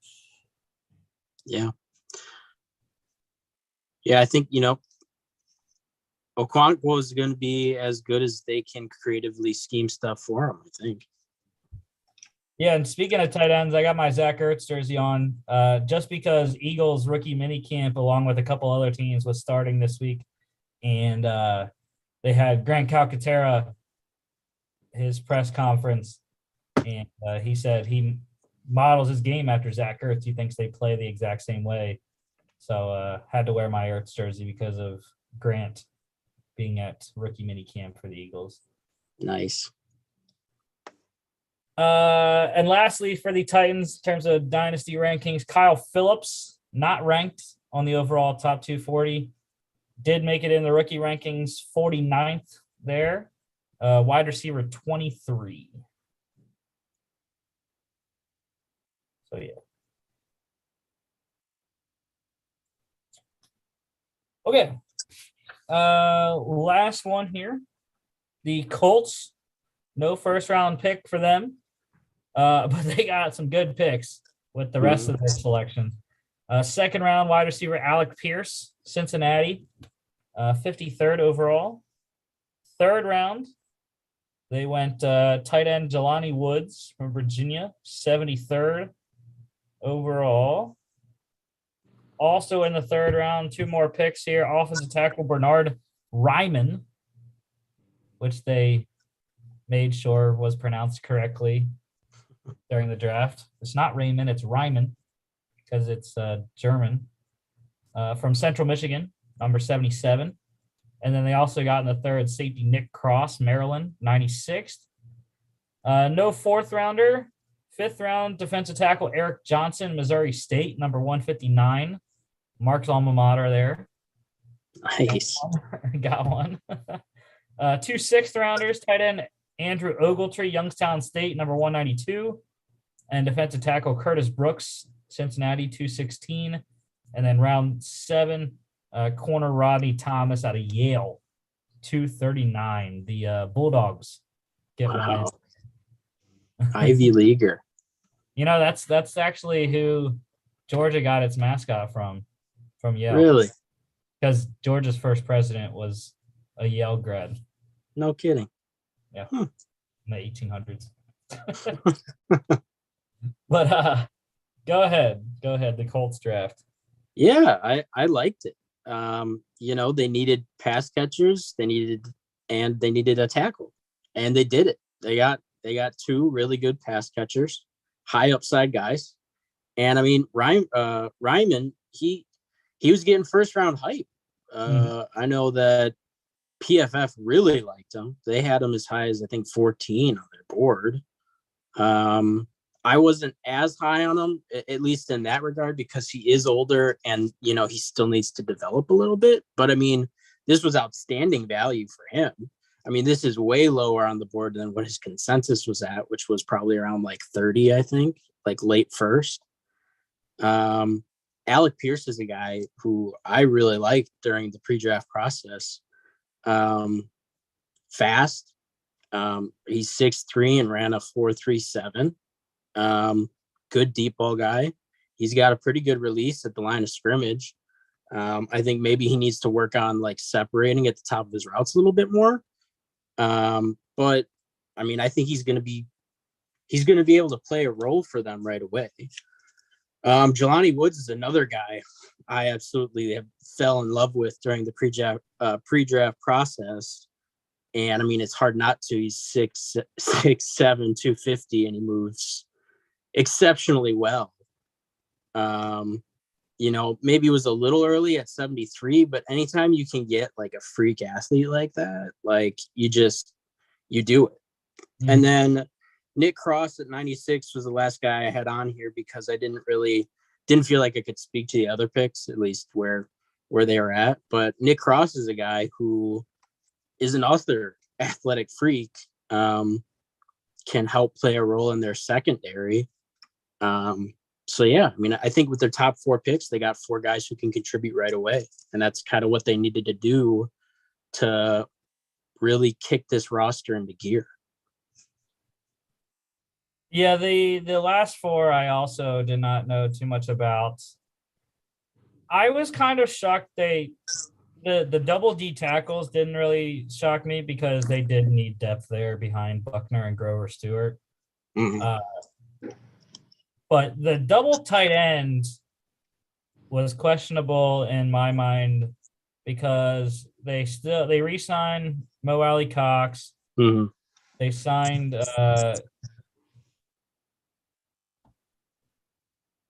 [SPEAKER 2] Yeah. Yeah, I think, Okonkwo is going to be as good as they can creatively scheme stuff for him, I think.
[SPEAKER 1] Yeah, and speaking of tight ends, I got my Zach Ertz jersey on just because Eagles rookie minicamp, along with a couple other teams, was starting this week. And they had Grant Calcaterra, his press conference, and he said he models his game after Zach Ertz. He thinks they play the exact same way. So had to wear my Ertz jersey because of Grant being at rookie minicamp for the Eagles.
[SPEAKER 2] Nice.
[SPEAKER 1] And lastly, for the Titans, in terms of dynasty rankings, Kyle Phillips, not ranked on the overall top 240, did make it in the rookie rankings, 49th there, wide receiver 23. So, yeah. Okay. Last one here. The Colts, no first round pick for them, but they got some good picks with the rest of their selection. Second round wide receiver Alec Pierce, Cincinnati, 53rd overall. Third round, they went tight end Jelani Woods from Virginia, 73rd overall. Also in the third round, 2 more picks here. Offensive tackle Bernard Ryman, which they made sure was pronounced correctly during the draft. It's not Raymond, it's Ryman because it's German. From Central Michigan, number 77. And then they also got in the third safety Nick Cross, Maryland, 96th. No fourth rounder. Fifth round defensive tackle Eric Johnson, Missouri State, number 159. Mark's alma mater there.
[SPEAKER 2] Nice.
[SPEAKER 1] Got one. 2 sixth rounders, tight end Andrew Ogletree, Youngstown State, number 192. And defensive tackle Curtis Brooks, Cincinnati, 216. And then round 7, corner Rodney Thomas out of Yale, 239. The Bulldogs get one in.
[SPEAKER 2] Wow. Ivy Leaguer.
[SPEAKER 1] That's actually who Georgia got its mascot from Yale.
[SPEAKER 2] Really?
[SPEAKER 1] Because Georgia's first president was a Yale grad.
[SPEAKER 2] No kidding.
[SPEAKER 1] Yeah. In the 1800s. But go ahead. The Colts draft.
[SPEAKER 2] Yeah, I liked it. They needed pass catchers, they needed a tackle, and they did it. They got two really good pass catchers, high upside guys. And I mean, Ryman, he was getting first round hype. I know that PFF really liked him. They had him as high as I think 14 on their board. I wasn't as high on him, at least in that regard, because he is older and, he still needs to develop a little bit. But I mean, this was outstanding value for him. I mean, this is way lower on the board than what his consensus was at, which was probably around like 30, I think, like late first. Alec Pierce is a guy who I really liked during the pre-draft process. Fast. He's 6'3" and ran a 4.37. Good deep ball guy. He's got a pretty good release at the line of scrimmage. I think maybe he needs to work on like separating at the top of his routes a little bit more. But I mean, I think he's going to be able to play a role for them right away. Jelani Woods is another guy I absolutely fell in love with during the pre-draft process. And I mean, it's hard not to. He's 6'7", 250, and he moves exceptionally well. Maybe it was a little early at 73, but anytime you can get like a freak athlete like that, like you do it. Mm-hmm. And then Nick Cross at 96 was the last guy I had on here because I didn't feel like I could speak to the other picks, at least where they were at. But Nick Cross is a guy who is an other athletic freak, can help play a role in their secondary. So yeah, I mean, I think with their top 4 picks, they got 4 guys who can contribute right away. And that's kind of what they needed to do to really kick this roster into gear.
[SPEAKER 1] Yeah, the last 4 I also did not know too much about. I was kind of shocked the double D tackles didn't really shock me because they did need depth there behind Buckner and Grover Stewart. Mm-hmm. But the double tight end was questionable in my mind because they re-signed Mo Alley Cox. Mm-hmm. They signed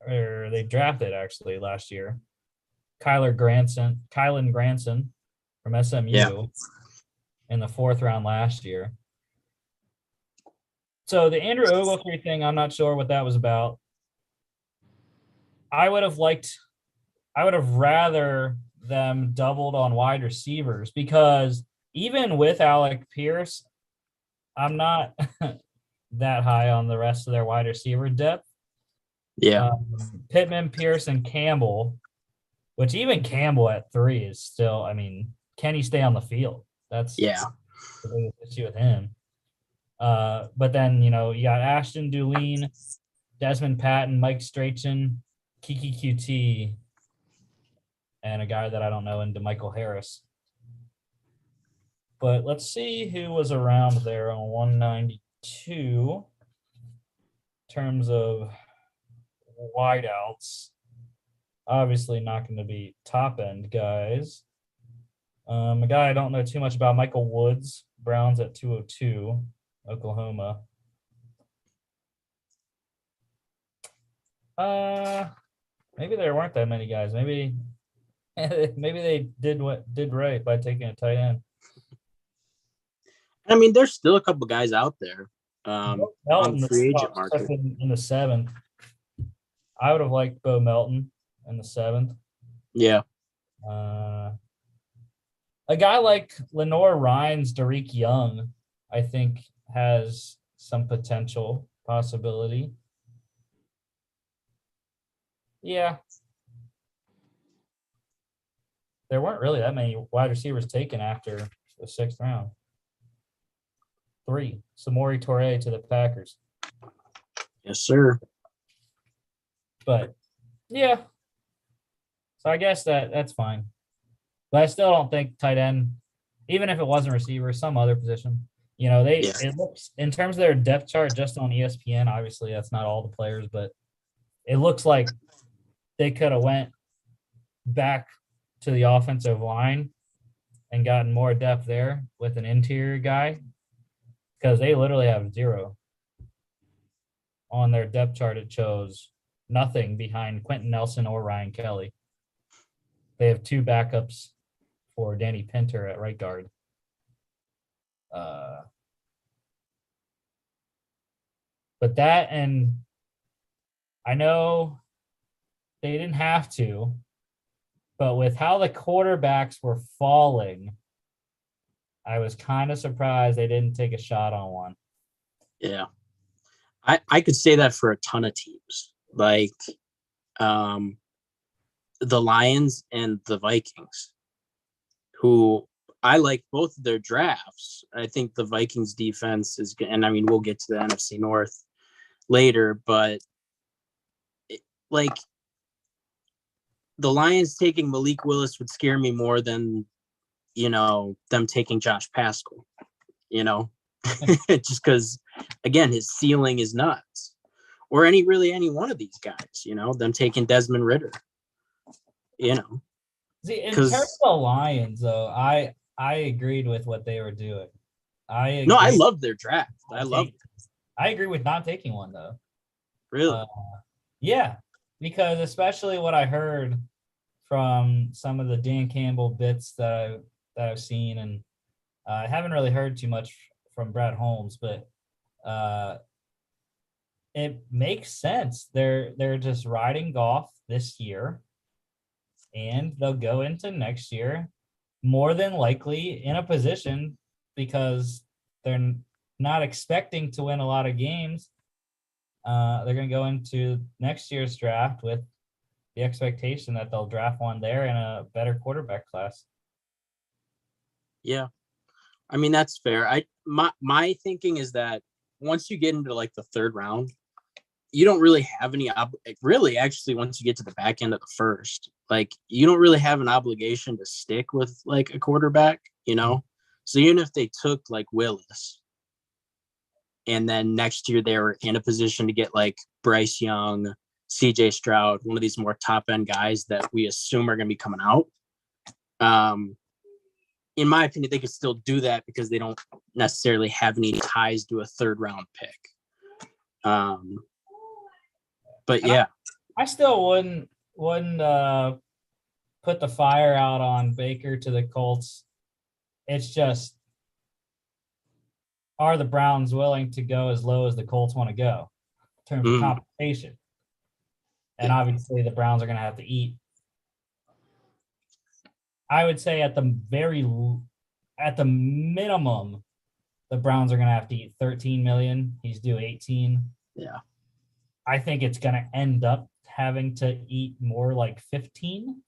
[SPEAKER 1] or they drafted actually last year Kylan Granson from SMU in the 4th round last year. So the Andrew Ogletree thing, I'm not sure what that was about. I would have rather them doubled on wide receivers because even with Alec Pierce, I'm not that high on the rest of their wide receiver depth.
[SPEAKER 2] Yeah.
[SPEAKER 1] Pittman, Pierce, and Campbell, which even Campbell at 3 is still, I mean, can he stay on the field? That's the biggest issue with him. But then, you got Ashton Dulene, Desmond Patton, Mike Strachan, Kiki QT, and a guy that I don't know, and DeMichael Harris. But let's see who was around there on 192 in terms of wideouts. Obviously not going to be top-end guys. A guy I don't know too much about, Michael Woods, Browns at 202, Oklahoma. Maybe there weren't that many guys. Maybe they did right by taking a tight end.
[SPEAKER 2] I mean, there's still a couple guys out there on the free agent market.
[SPEAKER 1] In the 7th. I would have liked Bo Melton in the 7th.
[SPEAKER 2] Yeah.
[SPEAKER 1] A guy like Lenore Rhines, Derek Young, I think has some potential possibility. Yeah. There weren't really that many wide receivers taken after the 6th round. 3. Samori Toure to the Packers.
[SPEAKER 2] Yes, sir.
[SPEAKER 1] But yeah. So I guess that's fine. But I still don't think tight end, even if it wasn't receiver, some other position. It looks in terms of their depth chart just on ESPN, obviously that's not all the players, but it looks like they could have went back to the offensive line and gotten more depth there with an interior guy, because they literally have 0 on their depth chart. It shows nothing behind Quentin Nelson or Ryan Kelly. They have 2 backups for Danny Pinter at right guard. But that, and I know they didn't have to, but with how the quarterbacks were falling, I was kind of surprised they didn't take a shot on one.
[SPEAKER 2] Yeah. I could say that for a ton of teams. Like the Lions and the Vikings, who I like both of their drafts. I think the Vikings defense is good. And I mean, we'll get to the NFC North later, but the Lions taking Malik Willis would scare me more than, them taking Josh Pascal, just because, again, his ceiling is nuts. Or any one of these guys, them taking Desmond Ridder,
[SPEAKER 1] See, in terms of the Lions, though, I agreed with what they were doing. I
[SPEAKER 2] love their draft.
[SPEAKER 1] I agree with not taking one, though.
[SPEAKER 2] Really?
[SPEAKER 1] Yeah, because especially what I heard from some of the Dan Campbell bits that I've seen, and I haven't really heard too much from Brad Holmes, but it makes sense. They're just riding Goff this year, and they'll go into next year more than likely in a position, because they're not expecting to win a lot of games. They're going to go into next year's draft with the expectation that they'll draft one there in a better quarterback class.
[SPEAKER 2] Yeah. I mean, that's fair. My thinking is that once you get into like the 3rd round, you don't really have any actually, once you get to the back end of the 1st, like you don't really have an obligation to stick with like a quarterback, So even if they took like Willis, and then next year they were in a position to get like Bryce Young, CJ Stroud, one of these more top end guys that we assume are going to be coming out. In my opinion, they could still do that because they don't necessarily have any ties to a 3rd round pick. But yeah,
[SPEAKER 1] I still wouldn't put the fire out on Baker to the Colts. It's just, are the Browns willing to go as low as the Colts want to go in terms of compensation? And obviously the Browns are going to have to eat. I would say at the minimum, the Browns are going to have to eat $13 million. He's due 18.
[SPEAKER 2] Yeah.
[SPEAKER 1] I think it's going to end up having to eat more like 15.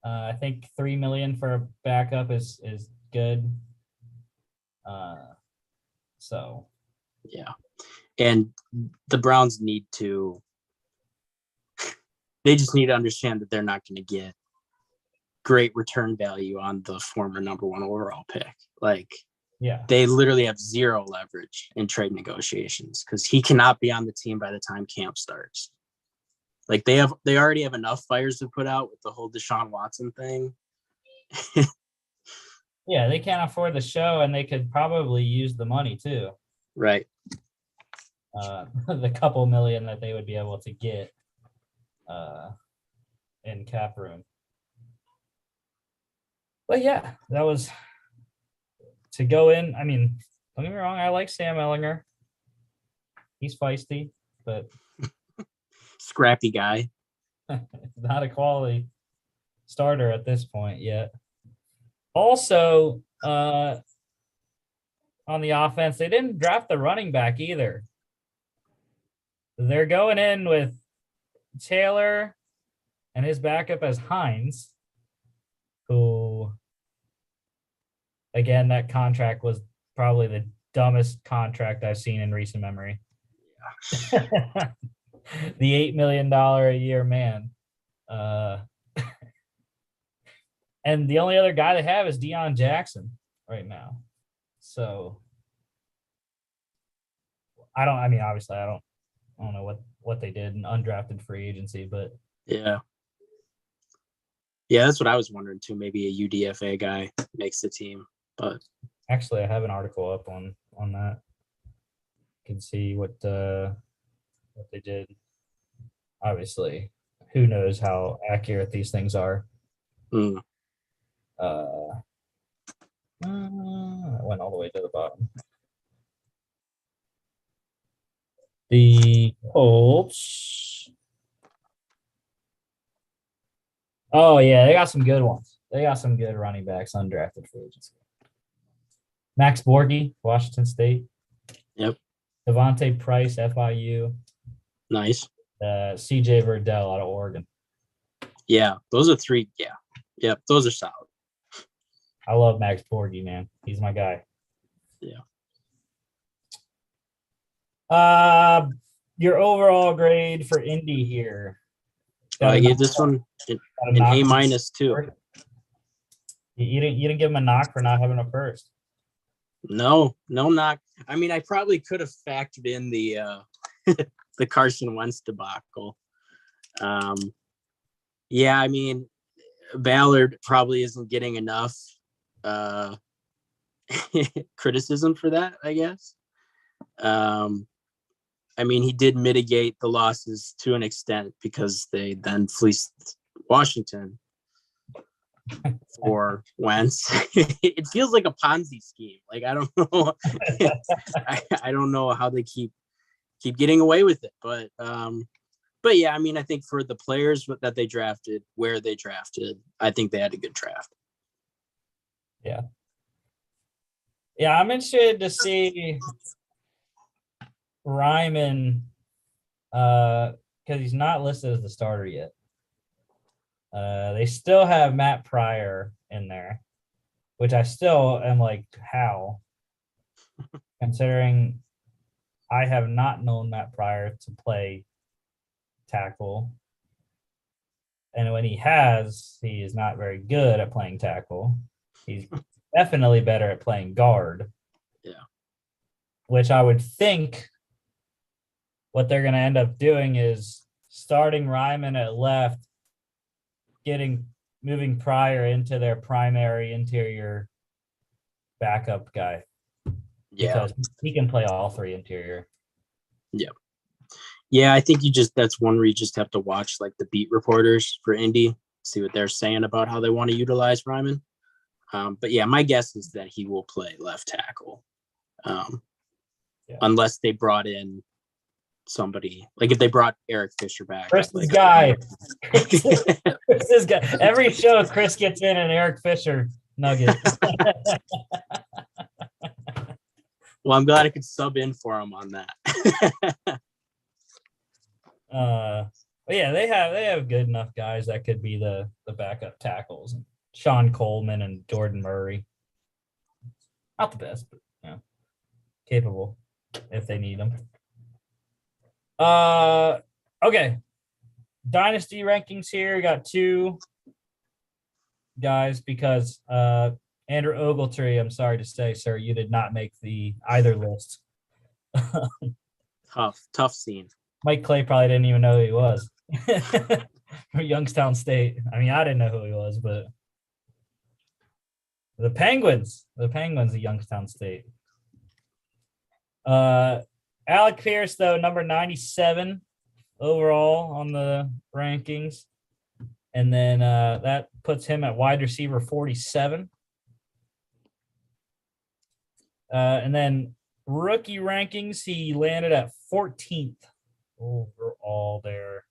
[SPEAKER 1] I think $3 million for a backup is good. So,
[SPEAKER 2] yeah. And the Browns they just need to understand that they're not going to get great return value on the former number 1 overall pick. Like,
[SPEAKER 1] yeah,
[SPEAKER 2] they literally have 0 leverage in trade negotiations because he cannot be on the team by the time camp starts. Like they already have enough fires to put out with the whole Deshaun Watson thing.
[SPEAKER 1] Yeah, they can't afford the show, and they could probably use the money too.
[SPEAKER 2] Right.
[SPEAKER 1] The couple million that they would be able to get in cap room. But yeah, that was to go in. I mean, don't get me wrong, I like Sam Ehlinger. He's feisty, but
[SPEAKER 2] scrappy guy.
[SPEAKER 1] Not a quality starter at this point yet. Also, on the offense, they didn't draft the running back either. They're going in with Taylor and his backup as Hines, who, again, that contract was probably the dumbest contract I've seen in recent memory. Yeah. The $8 million a year man. And the only other guy they have is Deion Jackson right now. So obviously I don't know what they did in undrafted free agency, but
[SPEAKER 2] yeah, that's what I was wondering too. Maybe a UDFA guy makes the team, but
[SPEAKER 1] actually I have an article up on that. You can see what they did. Obviously, who knows how accurate these things are. I went all the way to the bottom. The Colts. Oh, yeah, they got some good ones. They got some good running backs undrafted free agency. Max Borghi, Washington State.
[SPEAKER 2] Yep.
[SPEAKER 1] Devontae Price, FIU.
[SPEAKER 2] Nice.
[SPEAKER 1] CJ Verdell out of Oregon.
[SPEAKER 2] Yeah, those are three. Yeah. Yep, those are solid.
[SPEAKER 1] I love Max Borghi, man. He's my guy.
[SPEAKER 2] Yeah.
[SPEAKER 1] Your overall grade for Indy here.
[SPEAKER 2] I gave this one an A- too.
[SPEAKER 1] You didn't give him a knock for not having a first.
[SPEAKER 2] No knock. I mean, I probably could have factored in the the Carson Wentz debacle. Yeah, I mean, Ballard probably isn't getting enough criticism for that, I guess. I mean, he did mitigate the losses to an extent because they then fleeced Washington for Wentz. It feels like a Ponzi scheme. Like, I don't know. I don't know how they keep getting away with it. But yeah, I mean, I think for the players that they drafted, where they drafted, I think they had a good draft.
[SPEAKER 1] Yeah. Yeah, I'm interested to see Ryman because he's not listed as the starter yet. They still have Matt Pryor in there, which I still am like, how? Considering I have not known Matt Pryor to play tackle. And when he is not very good at playing tackle. He's definitely better at playing guard.
[SPEAKER 2] Yeah.
[SPEAKER 1] Which I would think what they're going to end up doing is starting Ryman at left, moving Pryor into their primary interior backup guy.
[SPEAKER 2] Yeah.
[SPEAKER 1] Because he can play all three interior.
[SPEAKER 2] Yeah. Yeah, I think that's one where you just have to watch like the beat reporters for Indy, see what they're saying about how they want to utilize Ryman. But yeah, my guess is that he will play left tackle. Unless they brought in somebody, like if they brought Eric Fisher back.
[SPEAKER 1] Chris's guy. Chris's guy. Every show Chris gets in an Eric Fisher nugget.
[SPEAKER 2] Well, I'm glad I could sub in for him on that.
[SPEAKER 1] But yeah, they have good enough guys that could be the backup tackles. Sean Coleman and Jordan Murray. Not the best, but capable if they need them. Okay. Dynasty rankings here. Got two guys because Andrew Ogletree, I'm sorry to say, sir, you did not make either list.
[SPEAKER 2] Tough scene.
[SPEAKER 1] Mike Clay probably didn't even know who he was. For Youngstown State. I mean, I didn't know who he was, but the Penguins of Youngstown State. Alec Pierce, though, number 97 overall on the rankings. And then that puts him at wide receiver 47. And then rookie rankings, he landed at 14th overall there.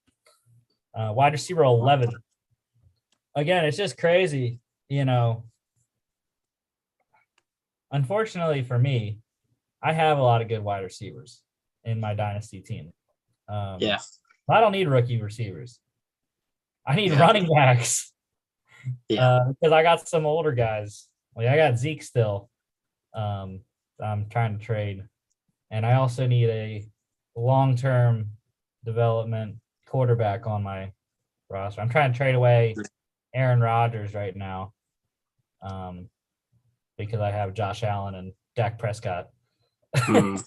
[SPEAKER 1] Wide receiver 11. Again, it's just crazy, Unfortunately for me, I have a lot of good wide receivers in my dynasty team.
[SPEAKER 2] Yeah.
[SPEAKER 1] I don't need rookie receivers. I need running backs.
[SPEAKER 2] Yeah.
[SPEAKER 1] Because I got some older guys. Like I got Zeke still. But I'm trying to trade. And I also need a long-term development quarterback on my roster. I'm trying to trade away Aaron Rodgers right now because I have Josh Allen and Dak Prescott. And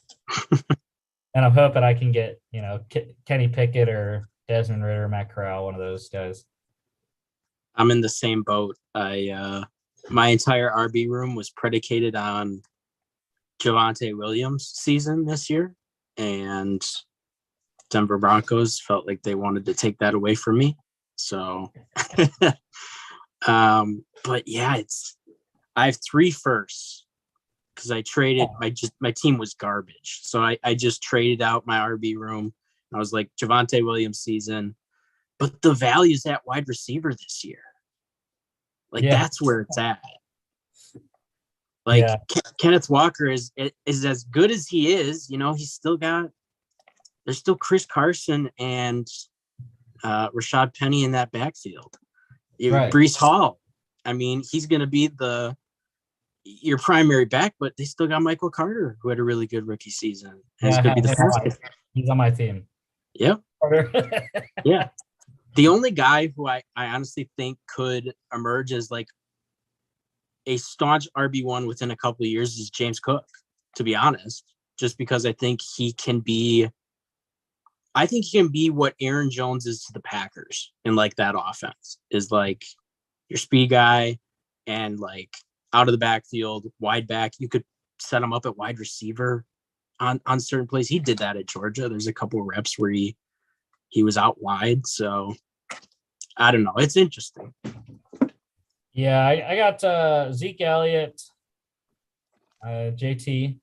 [SPEAKER 1] I'm hoping I can get, Kenny Pickett or Desmond Ridder, Matt Corral, one of those guys.
[SPEAKER 2] I'm in the same boat. My entire RB room was predicated on Javonte Williams' season this year, and Denver Broncos felt like they wanted to take that away from me. So, but yeah, I have 3 firsts because I traded my team was garbage. So I just traded out my RB room. I was like, Javonte Williams season, but the value's at wide receiver this year. That's where it's at. Kenneth Walker is as good as he is. He's there's still Chris Carson and Rashad Penny in that backfield. Right. Breece Hall. I mean, he's going to be your primary back, but they still got Michael Carter, who had a really good rookie season. He's going to be the
[SPEAKER 1] He's on my team.
[SPEAKER 2] Yep. Yeah. The only guy who I honestly think could emerge as like a staunch RB1 within a couple of years is James Cook, to be honest, just because I think he can be what Aaron Jones is to the Packers in like that offense is like your speed guy and like out of the backfield, wide back. You could set him up at wide receiver on certain plays. He did that at Georgia. There's a couple of reps where he was out wide. So I don't know. It's interesting.
[SPEAKER 1] Yeah, I got Zeke Elliott, JT.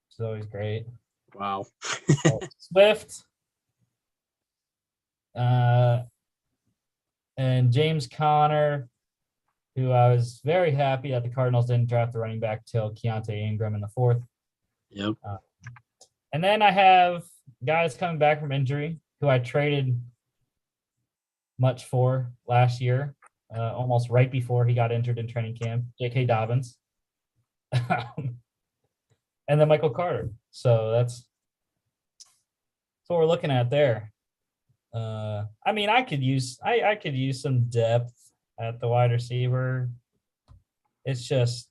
[SPEAKER 1] It's always great.
[SPEAKER 2] Wow.
[SPEAKER 1] Swift, and James Conner, who I was very happy that the Cardinals didn't draft the running back till Keontae Ingram in the 4th.
[SPEAKER 2] Yep.
[SPEAKER 1] And then I have guys coming back from injury who I traded much for last year, almost right before he got injured in training camp, J.K. Dobbins, and then Michael Carter. So that's what we're looking at there. I mean, I could use some depth at the wide receiver. It's just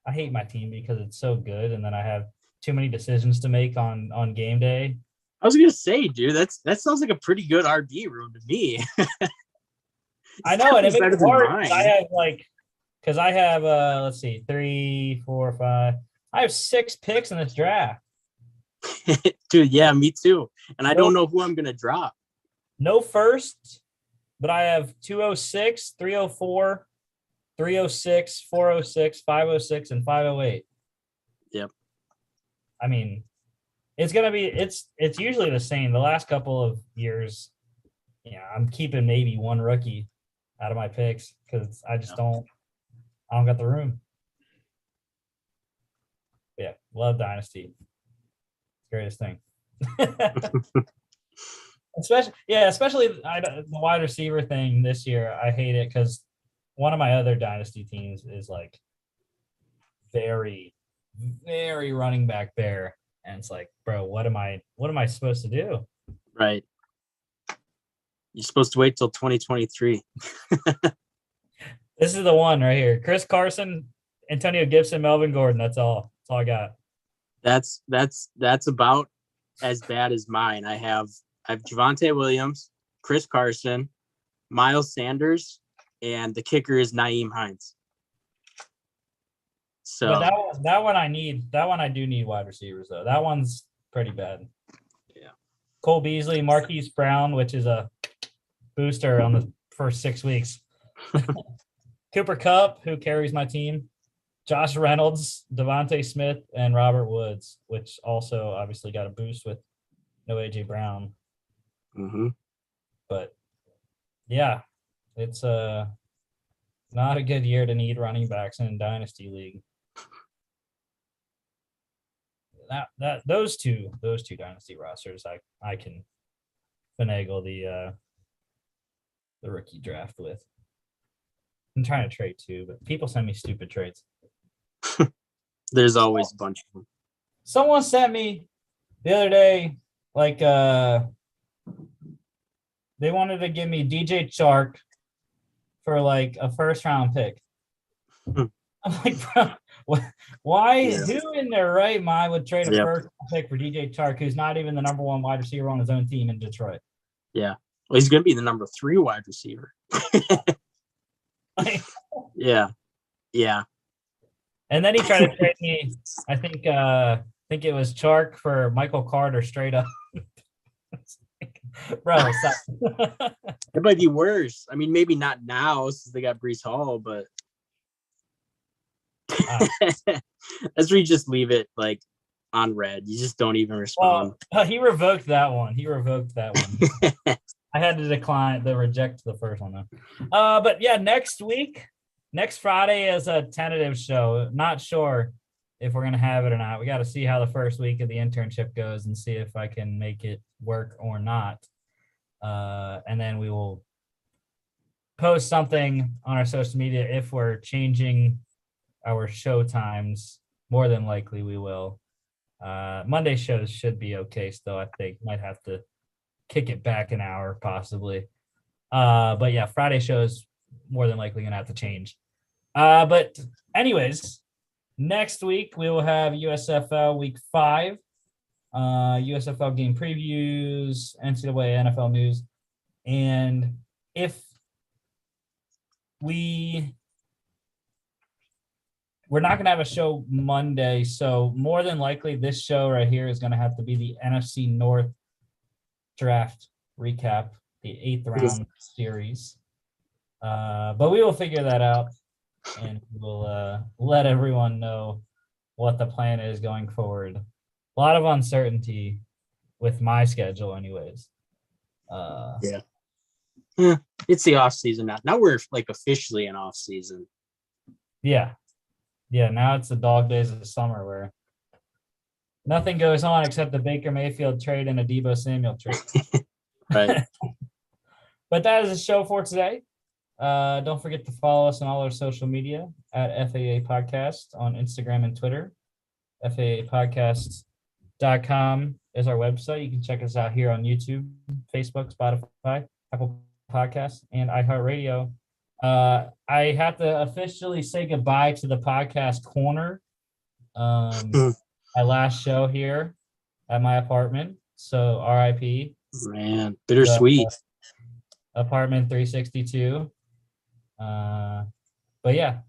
[SPEAKER 1] I hate my team because it's so good, and then I have too many decisions to make on game day.
[SPEAKER 2] I was gonna say, dude, that sounds like a pretty good RB room to me.
[SPEAKER 1] I know, and it makes it hard. I have let's see, 3, 4, 5. I have 6 picks in this draft.
[SPEAKER 2] Dude, yeah, me too. And I don't know who I'm gonna drop.
[SPEAKER 1] No first, but I have 206, 304, 306, 406, 506, and 508.
[SPEAKER 2] Yep.
[SPEAKER 1] I mean, it's gonna be it's usually the same. The last couple of years, I'm keeping maybe one rookie out of my picks because I just don't got the room. Yeah, love Dynasty. Greatest thing. especially the wide receiver thing this year. I hate it because one of my other Dynasty teams is like very, very running back bare. And it's like, bro, what am I supposed to do?
[SPEAKER 2] Right. You're supposed to wait till 2023.
[SPEAKER 1] This is the one right here. Chris Carson, Antonio Gibson, Melvin Gordon. That's all. That's all I got.
[SPEAKER 2] That's about as bad as mine. I have Javonte Williams, Chris Carson, Miles Sanders, and the kicker is Nyheim Hines. So
[SPEAKER 1] but that one I do need wide receivers though. That one's pretty bad.
[SPEAKER 2] Yeah.
[SPEAKER 1] Cole Beasley, Marquise Brown, which is a booster on the first 6 weeks. Cooper Kupp, who carries my team. Josh Reynolds, Devontae Smith, and Robert Woods, which also obviously got a boost with no A.J. Brown.
[SPEAKER 2] Mm-hmm.
[SPEAKER 1] But, yeah, it's not a good year to need running backs in a Dynasty League. Those two Dynasty rosters, I can finagle the rookie draft with. I'm trying to trade too, but people send me stupid trades.
[SPEAKER 2] There's always a bunch of them.
[SPEAKER 1] Someone sent me the other day, like, they wanted to give me DJ Chark for like a first round pick. I'm like, bro, why?
[SPEAKER 2] Yeah.
[SPEAKER 1] Who in their right mind would trade a
[SPEAKER 2] Yep.
[SPEAKER 1] first round pick for DJ Chark, who's not even the number 1 wide receiver on his own team in Detroit?
[SPEAKER 2] Yeah. Well, he's going to be the number 3 wide receiver. Yeah. Yeah.
[SPEAKER 1] And then he tried to trade me, I think it was Chark for Michael Carter straight up. Bro, stop.
[SPEAKER 2] It might be worse. I mean, maybe not now since they got Breece Hall, but that's where you just leave it like on red. You just don't even respond.
[SPEAKER 1] Well, he revoked that one. I had to decline the reject the first one though. But yeah, next Friday is a tentative show. Not sure if we're gonna have it or not. We got to see how the first week of the internship goes and see if I can make it work or not. And then we will post something on our social media if we're changing our show times. More than likely we will. Monday shows should be okay still, I think. Might have to kick it back an hour possibly. But yeah, Friday shows more than likely gonna have to change. But anyways, next week we will have USFL week 5, USFL game previews, NCAA NFL news, and if we're not going to have a show Monday, so more than likely this show right here is going to have to be the NFC North draft recap, the 8th round series. But we will figure that out, and we'll let everyone know what the plan is going forward. A lot of uncertainty with my schedule anyways.
[SPEAKER 2] Yeah, it's the off season now. Now we're like officially in off season.
[SPEAKER 1] Yeah, now it's the dog days of the summer where nothing goes on except the Baker Mayfield trade and a Deebo Samuel trade.
[SPEAKER 2] Right.
[SPEAKER 1] But that is the show for today. Don't forget to follow us on all our social media at FAA Podcast on Instagram and Twitter. FAApodcast.com is our website. You can check us out here on YouTube, Facebook, Spotify, Apple Podcasts, and iHeartRadio. I have to officially say goodbye to the podcast corner. My last show here at my apartment. So RIP.
[SPEAKER 2] Man, bittersweet.
[SPEAKER 1] Apartment 362. But yeah,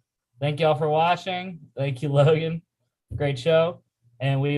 [SPEAKER 1] thank y'all for watching. Thank you, Logan. Great show. And we